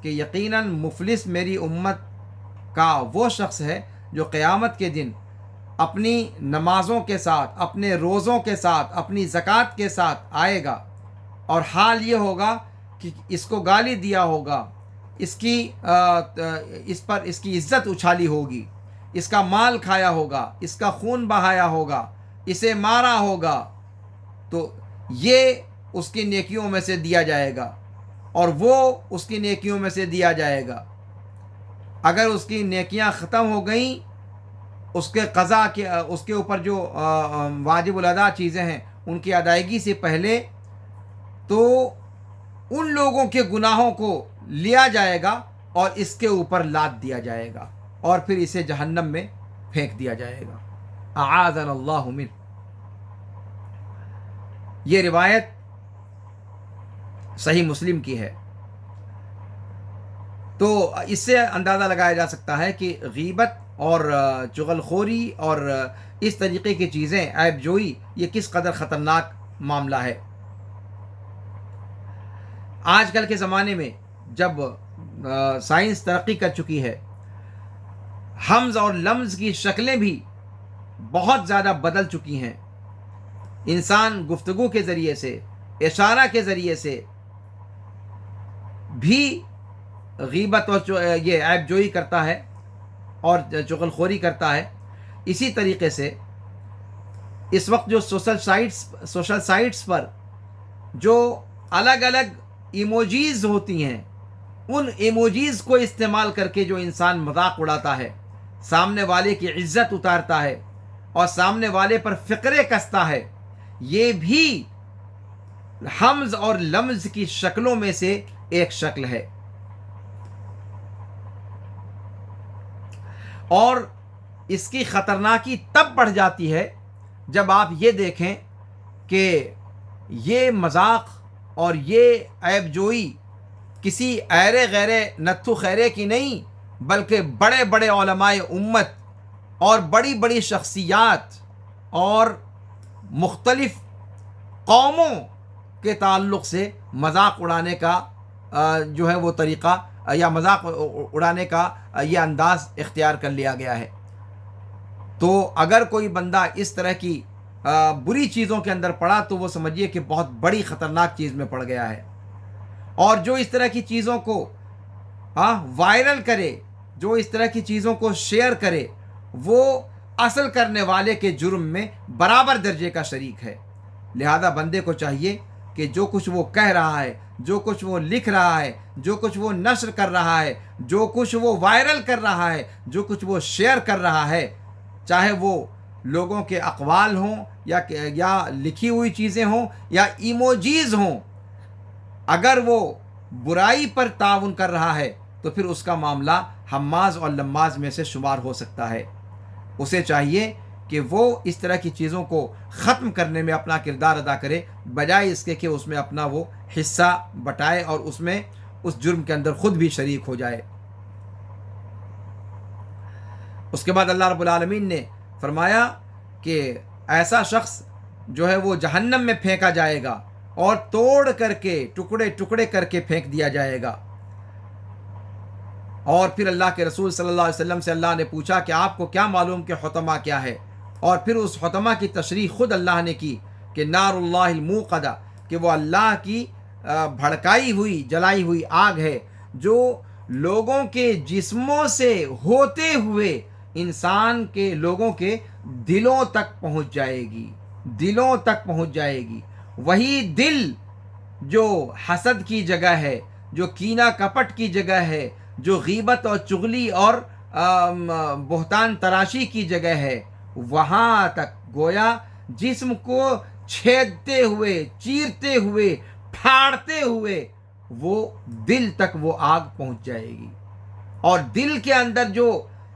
کہ یقیناً مفلس میری امت کا وہ شخص ہے جو قیامت کے دن اپنی نمازوں کے ساتھ، اپنے روزوں کے ساتھ، اپنی زکوٰۃ کے ساتھ آئے گا اور حال یہ ہوگا کہ اس کو گالی دیا ہوگا، اس کی عزت اچھالی ہوگی، اس کا مال کھایا ہوگا، اس کا خون بہایا ہوگا، اسے مارا ہوگا، تو یہ اس کی نیکیوں میں سے دیا جائے گا اور وہ اس کی نیکیوں میں سے دیا جائے گا۔ اگر اس کی نیکیاں ختم ہو گئیں، اس کے قضا کے اس کے اوپر جو واجب الادا چیزیں ہیں ان کی ادائیگی سے پہلے، تو ان لوگوں کے گناہوں کو لیا جائے گا اور اس کے اوپر لاد دیا جائے گا اور پھر اسے جہنم میں پھینک دیا جائے گا۔ اعاذنا اللہ من۔ یہ روایت صحیح مسلم کی ہے۔ تو اس سے اندازہ لگایا جا سکتا ہے کہ غیبت اور چغل خوری اور اس طریقے کی چیزیں، عیب جوئی، یہ کس قدر خطرناک معاملہ ہے۔ آج کل کے زمانے میں جب سائنس ترقی کر چکی ہے، حمز اور لمز کی شکلیں بھی بہت زیادہ بدل چکی ہیں۔ انسان گفتگو کے ذریعے سے، اشارہ کے ذریعے سے بھی غیبت اور یہ عیب جوئی کرتا ہے اور چغل خوری کرتا ہے۔ اسی طریقے سے اس وقت جو سوشل سائٹس پر جو الگ الگ ایموجیز ہوتی ہیں، ان ایموجیز کو استعمال کر کے جو انسان مذاق اڑاتا ہے، سامنے والے کی عزت اتارتا ہے اور سامنے والے پر فقرے کستا ہے، یہ بھی حمز اور لمز کی شکلوں میں سے ایک شکل ہے۔ اور اس کی خطرناکی تب بڑھ جاتی ہے جب آپ یہ دیکھیں کہ یہ مذاق اور یہ عیب جوئی کسی ایرے غیرے نتھو خیرے کی نہیں، بلکہ بڑے بڑے علماء امت اور بڑی بڑی شخصیات اور مختلف قوموں کے تعلق سے مذاق اڑانے کا جو ہے وہ طریقہ یا مذاق اڑانے کا یہ انداز اختیار کر لیا گیا ہے۔ تو اگر کوئی بندہ اس طرح کی بری چیزوں کے اندر پڑا تو وہ سمجھیے کہ بہت بڑی خطرناک چیز میں پڑ گیا ہے. اور جو اس طرح کی چیزوں کو وائرل کرے، جو اس طرح کی چیزوں کو شیئر کرے، وہ اصل کرنے والے کے جرم میں برابر درجے کا شریک ہے. لہذا بندے کو چاہیے کہ جو کچھ وہ کہہ رہا ہے، جو کچھ وہ لکھ رہا ہے، جو کچھ وہ نشر کر رہا ہے، جو کچھ وہ وائرل کر رہا ہے، جو کچھ وہ شیئر کر رہا ہے، چاہے وہ لوگوں کے اقوال ہوں یا لکھی ہوئی چیزیں ہوں یا ایموجیز ہوں، اگر وہ برائی پر تعاون کر رہا ہے تو پھر اس کا معاملہ حماز اور لماز میں سے شمار ہو سکتا ہے. اسے چاہیے کہ وہ اس طرح کی چیزوں کو ختم کرنے میں اپنا کردار ادا کرے، بجائے اس کے کہ اس میں اپنا وہ حصہ بٹائے اور اس میں اس جرم کے اندر خود بھی شریک ہو جائے. اس کے بعد اللہ رب العالمین نے فرمایا کہ ایسا شخص جو ہے وہ جہنم میں پھینکا جائے گا اور توڑ کر کے ٹکڑے ٹکڑے کر کے پھینک دیا جائے گا. اور پھر اللہ کے رسول صلی اللہ علیہ وسلم سے اللہ نے پوچھا کہ آپ کو کیا معلوم کہ حطمہ کیا ہے؟ اور پھر اس حطمہ کی تشریح خود اللہ نے کی کہ نار اللہ الموقدہ، کہ وہ اللہ کی بھڑکائی ہوئی جلائی ہوئی آگ ہے جو لوگوں کے جسموں سے ہوتے ہوئے انسان کے لوگوں کے دلوں تک پہنچ جائے گی، دلوں تک پہنچ جائے گی. وہی دل جو حسد کی جگہ ہے، جو کینہ کپٹ کی جگہ ہے، جو غیبت اور چغلی اور بہتان تراشی کی جگہ ہے، وہاں تک گویا جسم کو چھیدتے ہوئے، چیرتے ہوئے، پھاڑتے ہوئے وہ دل تک وہ آگ پہنچ جائے گی. اور دل کے اندر جو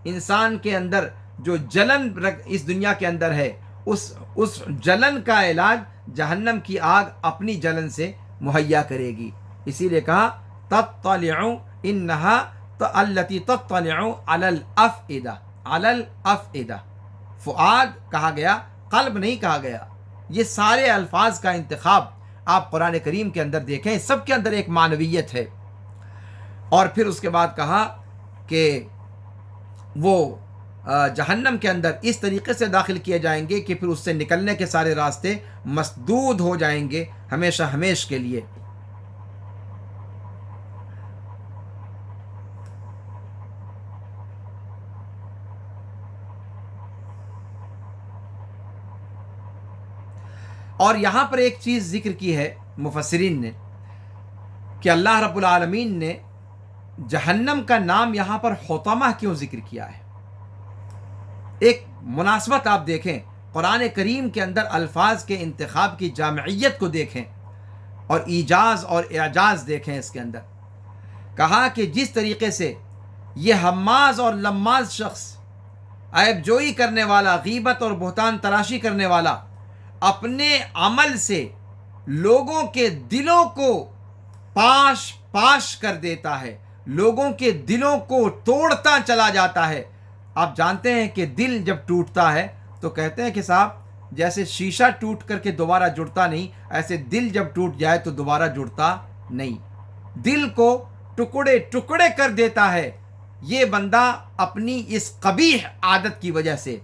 انسان کے اندر جو جلن اس دنیا کے اندر ہے، اس جلن کا علاج جہنم کی آگ اپنی جلن سے مہیا کرے گی. اسی لیے کہا تطلع انہا التی تطلع علی الافئدہ، علی الافئدہ. فؤاد کہا گیا، قلب نہیں کہا گیا. یہ سارے الفاظ کا انتخاب آپ قرآن کریم کے اندر دیکھیں، سب کے اندر ایک معنویت ہے. اور پھر اس کے بعد کہا کہ وہ جہنم کے اندر اس طریقے سے داخل کیے جائیں گے کہ پھر اس سے نکلنے کے سارے راستے مسدود ہو جائیں گے ہمیشہ ہمیش کے لیے. اور یہاں پر ایک چیز ذکر کی ہے مفسرین نے کہ اللہ رب العالمین نے جہنم کا نام یہاں پر حطمہ کیوں ذکر کیا ہے. ایک مناسبت آپ دیکھیں، قرآن کریم کے اندر الفاظ کے انتخاب کی جامعیت کو دیکھیں اور ایجاز اور اعجاز دیکھیں. اس کے اندر کہا کہ جس طریقے سے یہ حماز اور لماز شخص، عیب جوئی کرنے والا، غیبت اور بہتان تراشی کرنے والا، اپنے عمل سے لوگوں کے دلوں کو پاش پاش کر دیتا ہے، لوگوں کے دلوں کو توڑتا چلا جاتا ہے. آپ جانتے ہیں کہ دل جب ٹوٹتا ہے تو کہتے ہیں کہ صاحب جیسے شیشہ ٹوٹ کر کے دوبارہ جڑتا نہیں، ایسے دل جب ٹوٹ جائے تو دوبارہ جڑتا نہیں. دل کو ٹکڑے ٹکڑے کر دیتا ہے یہ بندہ اپنی اس قبیح عادت کی وجہ سے.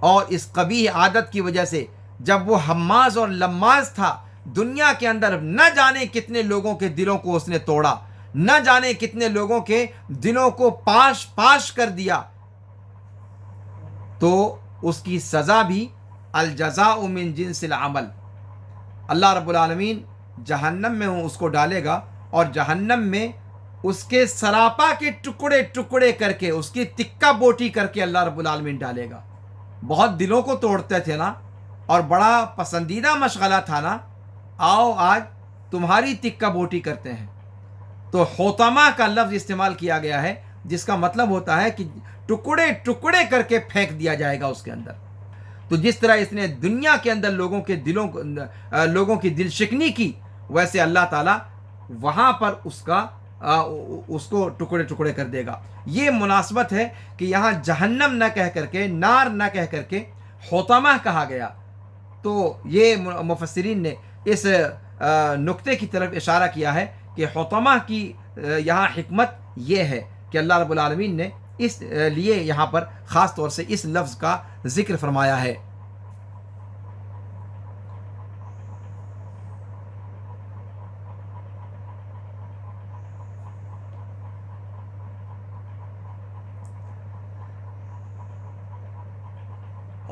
اور اس قبیح عادت کی وجہ سے جب وہ حماز اور لماز تھا، دنیا کے اندر نہ جانے کتنے لوگوں کے دلوں کو اس نے توڑا، نہ جانے کتنے لوگوں کے دلوں کو پاش پاش کر دیا. تو اس کی سزا بھی الجزاء من جنس العمل. اللہ رب العالمین جہنم میں اس کو ڈالے گا اور جہنم میں اس کے سراپا کے ٹکڑے ٹکڑے کر کے، اس کی تکہ بوٹی کر کے اللہ رب العالمین ڈالے گا. بہت دلوں کو توڑتے تھے نا، اور بڑا پسندیدہ مشغلہ تھا نا، آؤ آج تمہاری تکہ بوٹی کرتے ہیں. تو حطمہ کا لفظ استعمال کیا گیا ہے جس کا مطلب ہوتا ہے کہ ٹکڑے ٹکڑے کر کے پھینک دیا جائے گا اس کے اندر. تو جس طرح اس نے دنیا کے اندر لوگوں کی دل شکنی کی، ویسے اللہ تعالیٰ وہاں پر اس کو ٹکڑے ٹکڑے کر دے گا. یہ مناسبت ہے کہ یہاں جہنم نہ کہہ کر کے، نار نہ کہہ کر کے حطمہ کہا گیا. تو یہ مفسرین نے اس نقطے کی طرف اشارہ کیا ہے کہ حطمہ کی یہاں حکمت یہ ہے کہ اللہ رب العالمین نے اس لیے یہاں پر خاص طور سے اس لفظ کا ذکر فرمایا ہے۔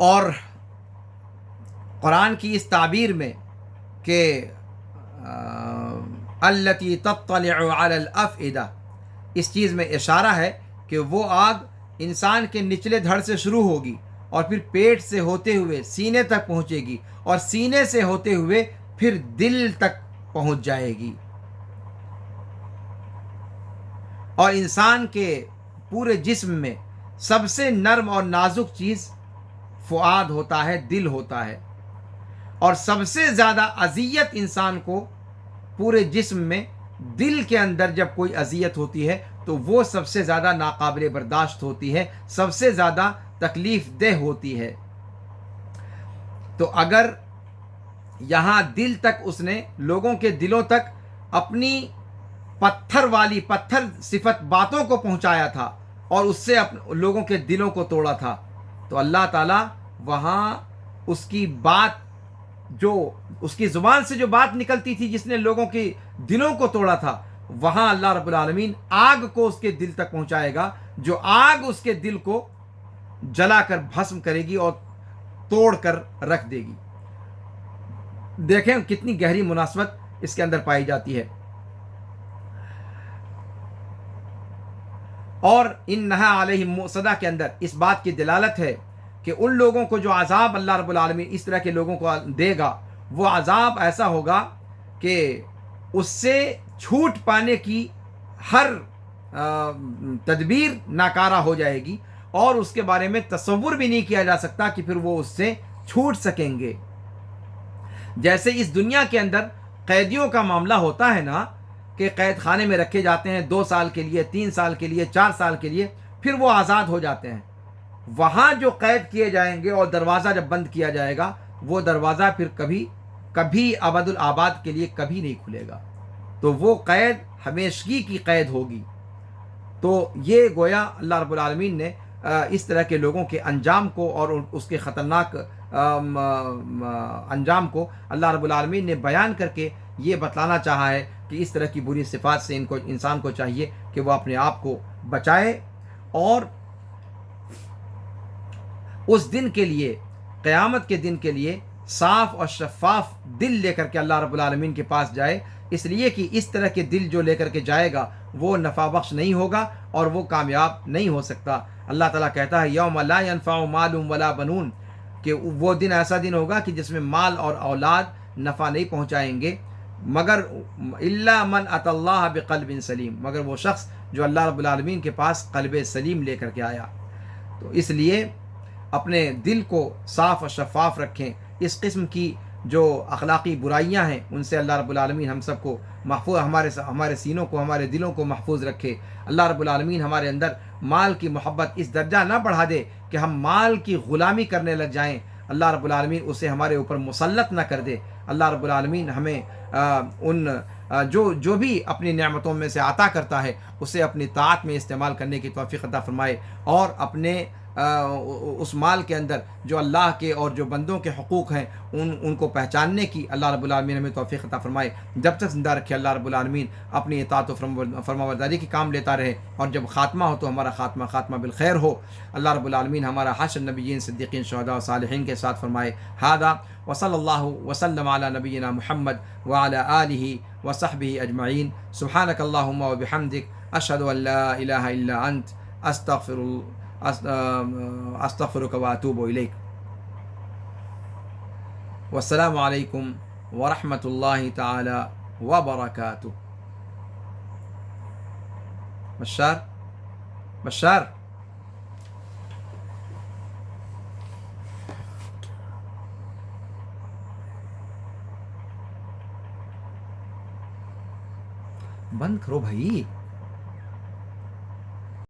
اور قرآن کی اس تعبیر میں کہ التی تطلع علی الافئدہ، اس چیز میں اشارہ ہے کہ وہ آگ انسان کے نچلے دھڑ سے شروع ہوگی اور پھر پیٹ سے ہوتے ہوئے سینے تک پہنچے گی اور سینے سے ہوتے ہوئے پھر دل تک پہنچ جائے گی۔ اور انسان کے پورے جسم میں سب سے نرم اور نازک چیز فؤاد ہوتا ہے، دل ہوتا ہے، اور سب سے زیادہ اذیت انسان کو پورے جسم میں دل کے اندر جب کوئی اذیت ہوتی ہے تو وہ سب سے زیادہ ناقابل برداشت ہوتی ہے، سب سے زیادہ تکلیف دہ ہوتی ہے۔ تو اگر یہاں دل تک اس نے لوگوں کے دلوں تک اپنی پتھر صفت باتوں کو پہنچایا تھا اور اس سے لوگوں کے دلوں کو توڑا تھا، تو اللہ تعالیٰ وہاں اس کی بات، جو اس کی زبان سے جو بات نکلتی تھی جس نے لوگوں کے دلوں کو توڑا تھا، وہاں اللہ رب العالمین آگ کو اس کے دل تک پہنچائے گا، جو آگ اس کے دل کو جلا کر بھسم کرے گی اور توڑ کر رکھ دے گی۔ دیکھیں کتنی گہری مناسبت اس کے اندر پائی جاتی ہے۔ اور انہا علیہم مؤصدہ کے اندر اس بات کی دلالت ہے کہ ان لوگوں کو جو عذاب اللہ رب العالمین اس طرح کے لوگوں کو دے گا، وہ عذاب ایسا ہوگا کہ اس سے چھوٹ پانے کی ہر تدبیر ناکارہ ہو جائے گی اور اس کے بارے میں تصور بھی نہیں کیا جا سکتا کہ پھر وہ اس سے چھوٹ سکیں گے۔ جیسے اس دنیا کے اندر قیدیوں کا معاملہ ہوتا ہے نا، کہ قید خانے میں رکھے جاتے ہیں 2 سال کے لیے، 3 سال کے لیے، 4 سال کے لیے، پھر وہ آزاد ہو جاتے ہیں۔ وہاں جو قید کیے جائیں گے اور دروازہ جب بند کیا جائے گا، وہ دروازہ پھر کبھی ابد الآباد کے لیے کبھی نہیں کھلے گا، تو وہ قید ہمیشگی کی قید ہوگی۔ تو یہ گویا اللہ رب العالمین نے اس طرح کے لوگوں کے انجام کو اور اس کے خطرناک انجام کو اللہ رب العالمین نے بیان کر کے یہ بتلانا چاہا ہے کہ اس طرح کی بری صفات سے انسان کو چاہیے کہ وہ اپنے آپ کو بچائے اور اس دن کے لیے، قیامت کے دن کے لیے صاف اور شفاف دل لے کر کے اللہ رب العالمین کے پاس جائے، اس لیے کہ اس طرح کے دل جو لے کر کے جائے گا وہ نفع بخش نہیں ہوگا اور وہ کامیاب نہیں ہو سکتا۔ اللہ تعالیٰ کہتا ہے یوم لا ينفع مال ولا بنون، کہ وہ دن ایسا دن ہوگا کہ جس میں مال اور اولاد نفع نہیں پہنچائیں گے، مگر الا من اتى اللہ بقلب سلیم، مگر وہ شخص جو اللہ رب العالمین کے پاس قلب سلیم لے کر کے آیا۔ تو اس لیے اپنے دل کو صاف اور شفاف رکھیں۔ اس قسم کی جو اخلاقی برائیاں ہیں ان سے اللہ رب العالمین ہم سب کو محفوظ، ہمارے سینوں کو، ہمارے دلوں کو محفوظ رکھے۔ اللہ رب العالمین ہمارے اندر مال کی محبت اس درجہ نہ بڑھا دے کہ ہم مال کی غلامی کرنے لگ جائیں، اللہ رب العالمین اسے ہمارے اوپر مسلط نہ کر دے۔ اللہ رب العالمین ہمیں جو بھی اپنی نعمتوں میں سے عطا کرتا ہے اسے اپنی طاعت میں استعمال کرنے کی توفیق عطا فرمائے، اور اپنے اس مال کے اندر جو اللہ کے اور جو بندوں کے حقوق ہیں ان کو پہچاننے کی اللہ رب العالمین ہمیں توفیق عطا فرمائے۔ جب تک زندہ رکھے اللہ رب العالمین اپنی اطاعت و فرمانبرداری کی کام لیتا رہے، اور جب خاتمہ ہو تو ہمارا خاتمہ بالخیر ہو۔ اللہ رب العالمین ہمارا حشر نبیین، صدیقین، شہداء و صالحین کے ساتھ فرمائے۔ ھذا وصلی اللہ وسلم علی نبینا محمد وعلی آلہ وصحبہ اجمعین۔ سبحانک اللہم وبحمدک، اشہد ان لا الہ الا انت، استغفرک واتوب الیک۔ والسلام علیکم ورحمۃ اللہ تعالی وبرکاتہ۔ بشار بند کرو بھائی۔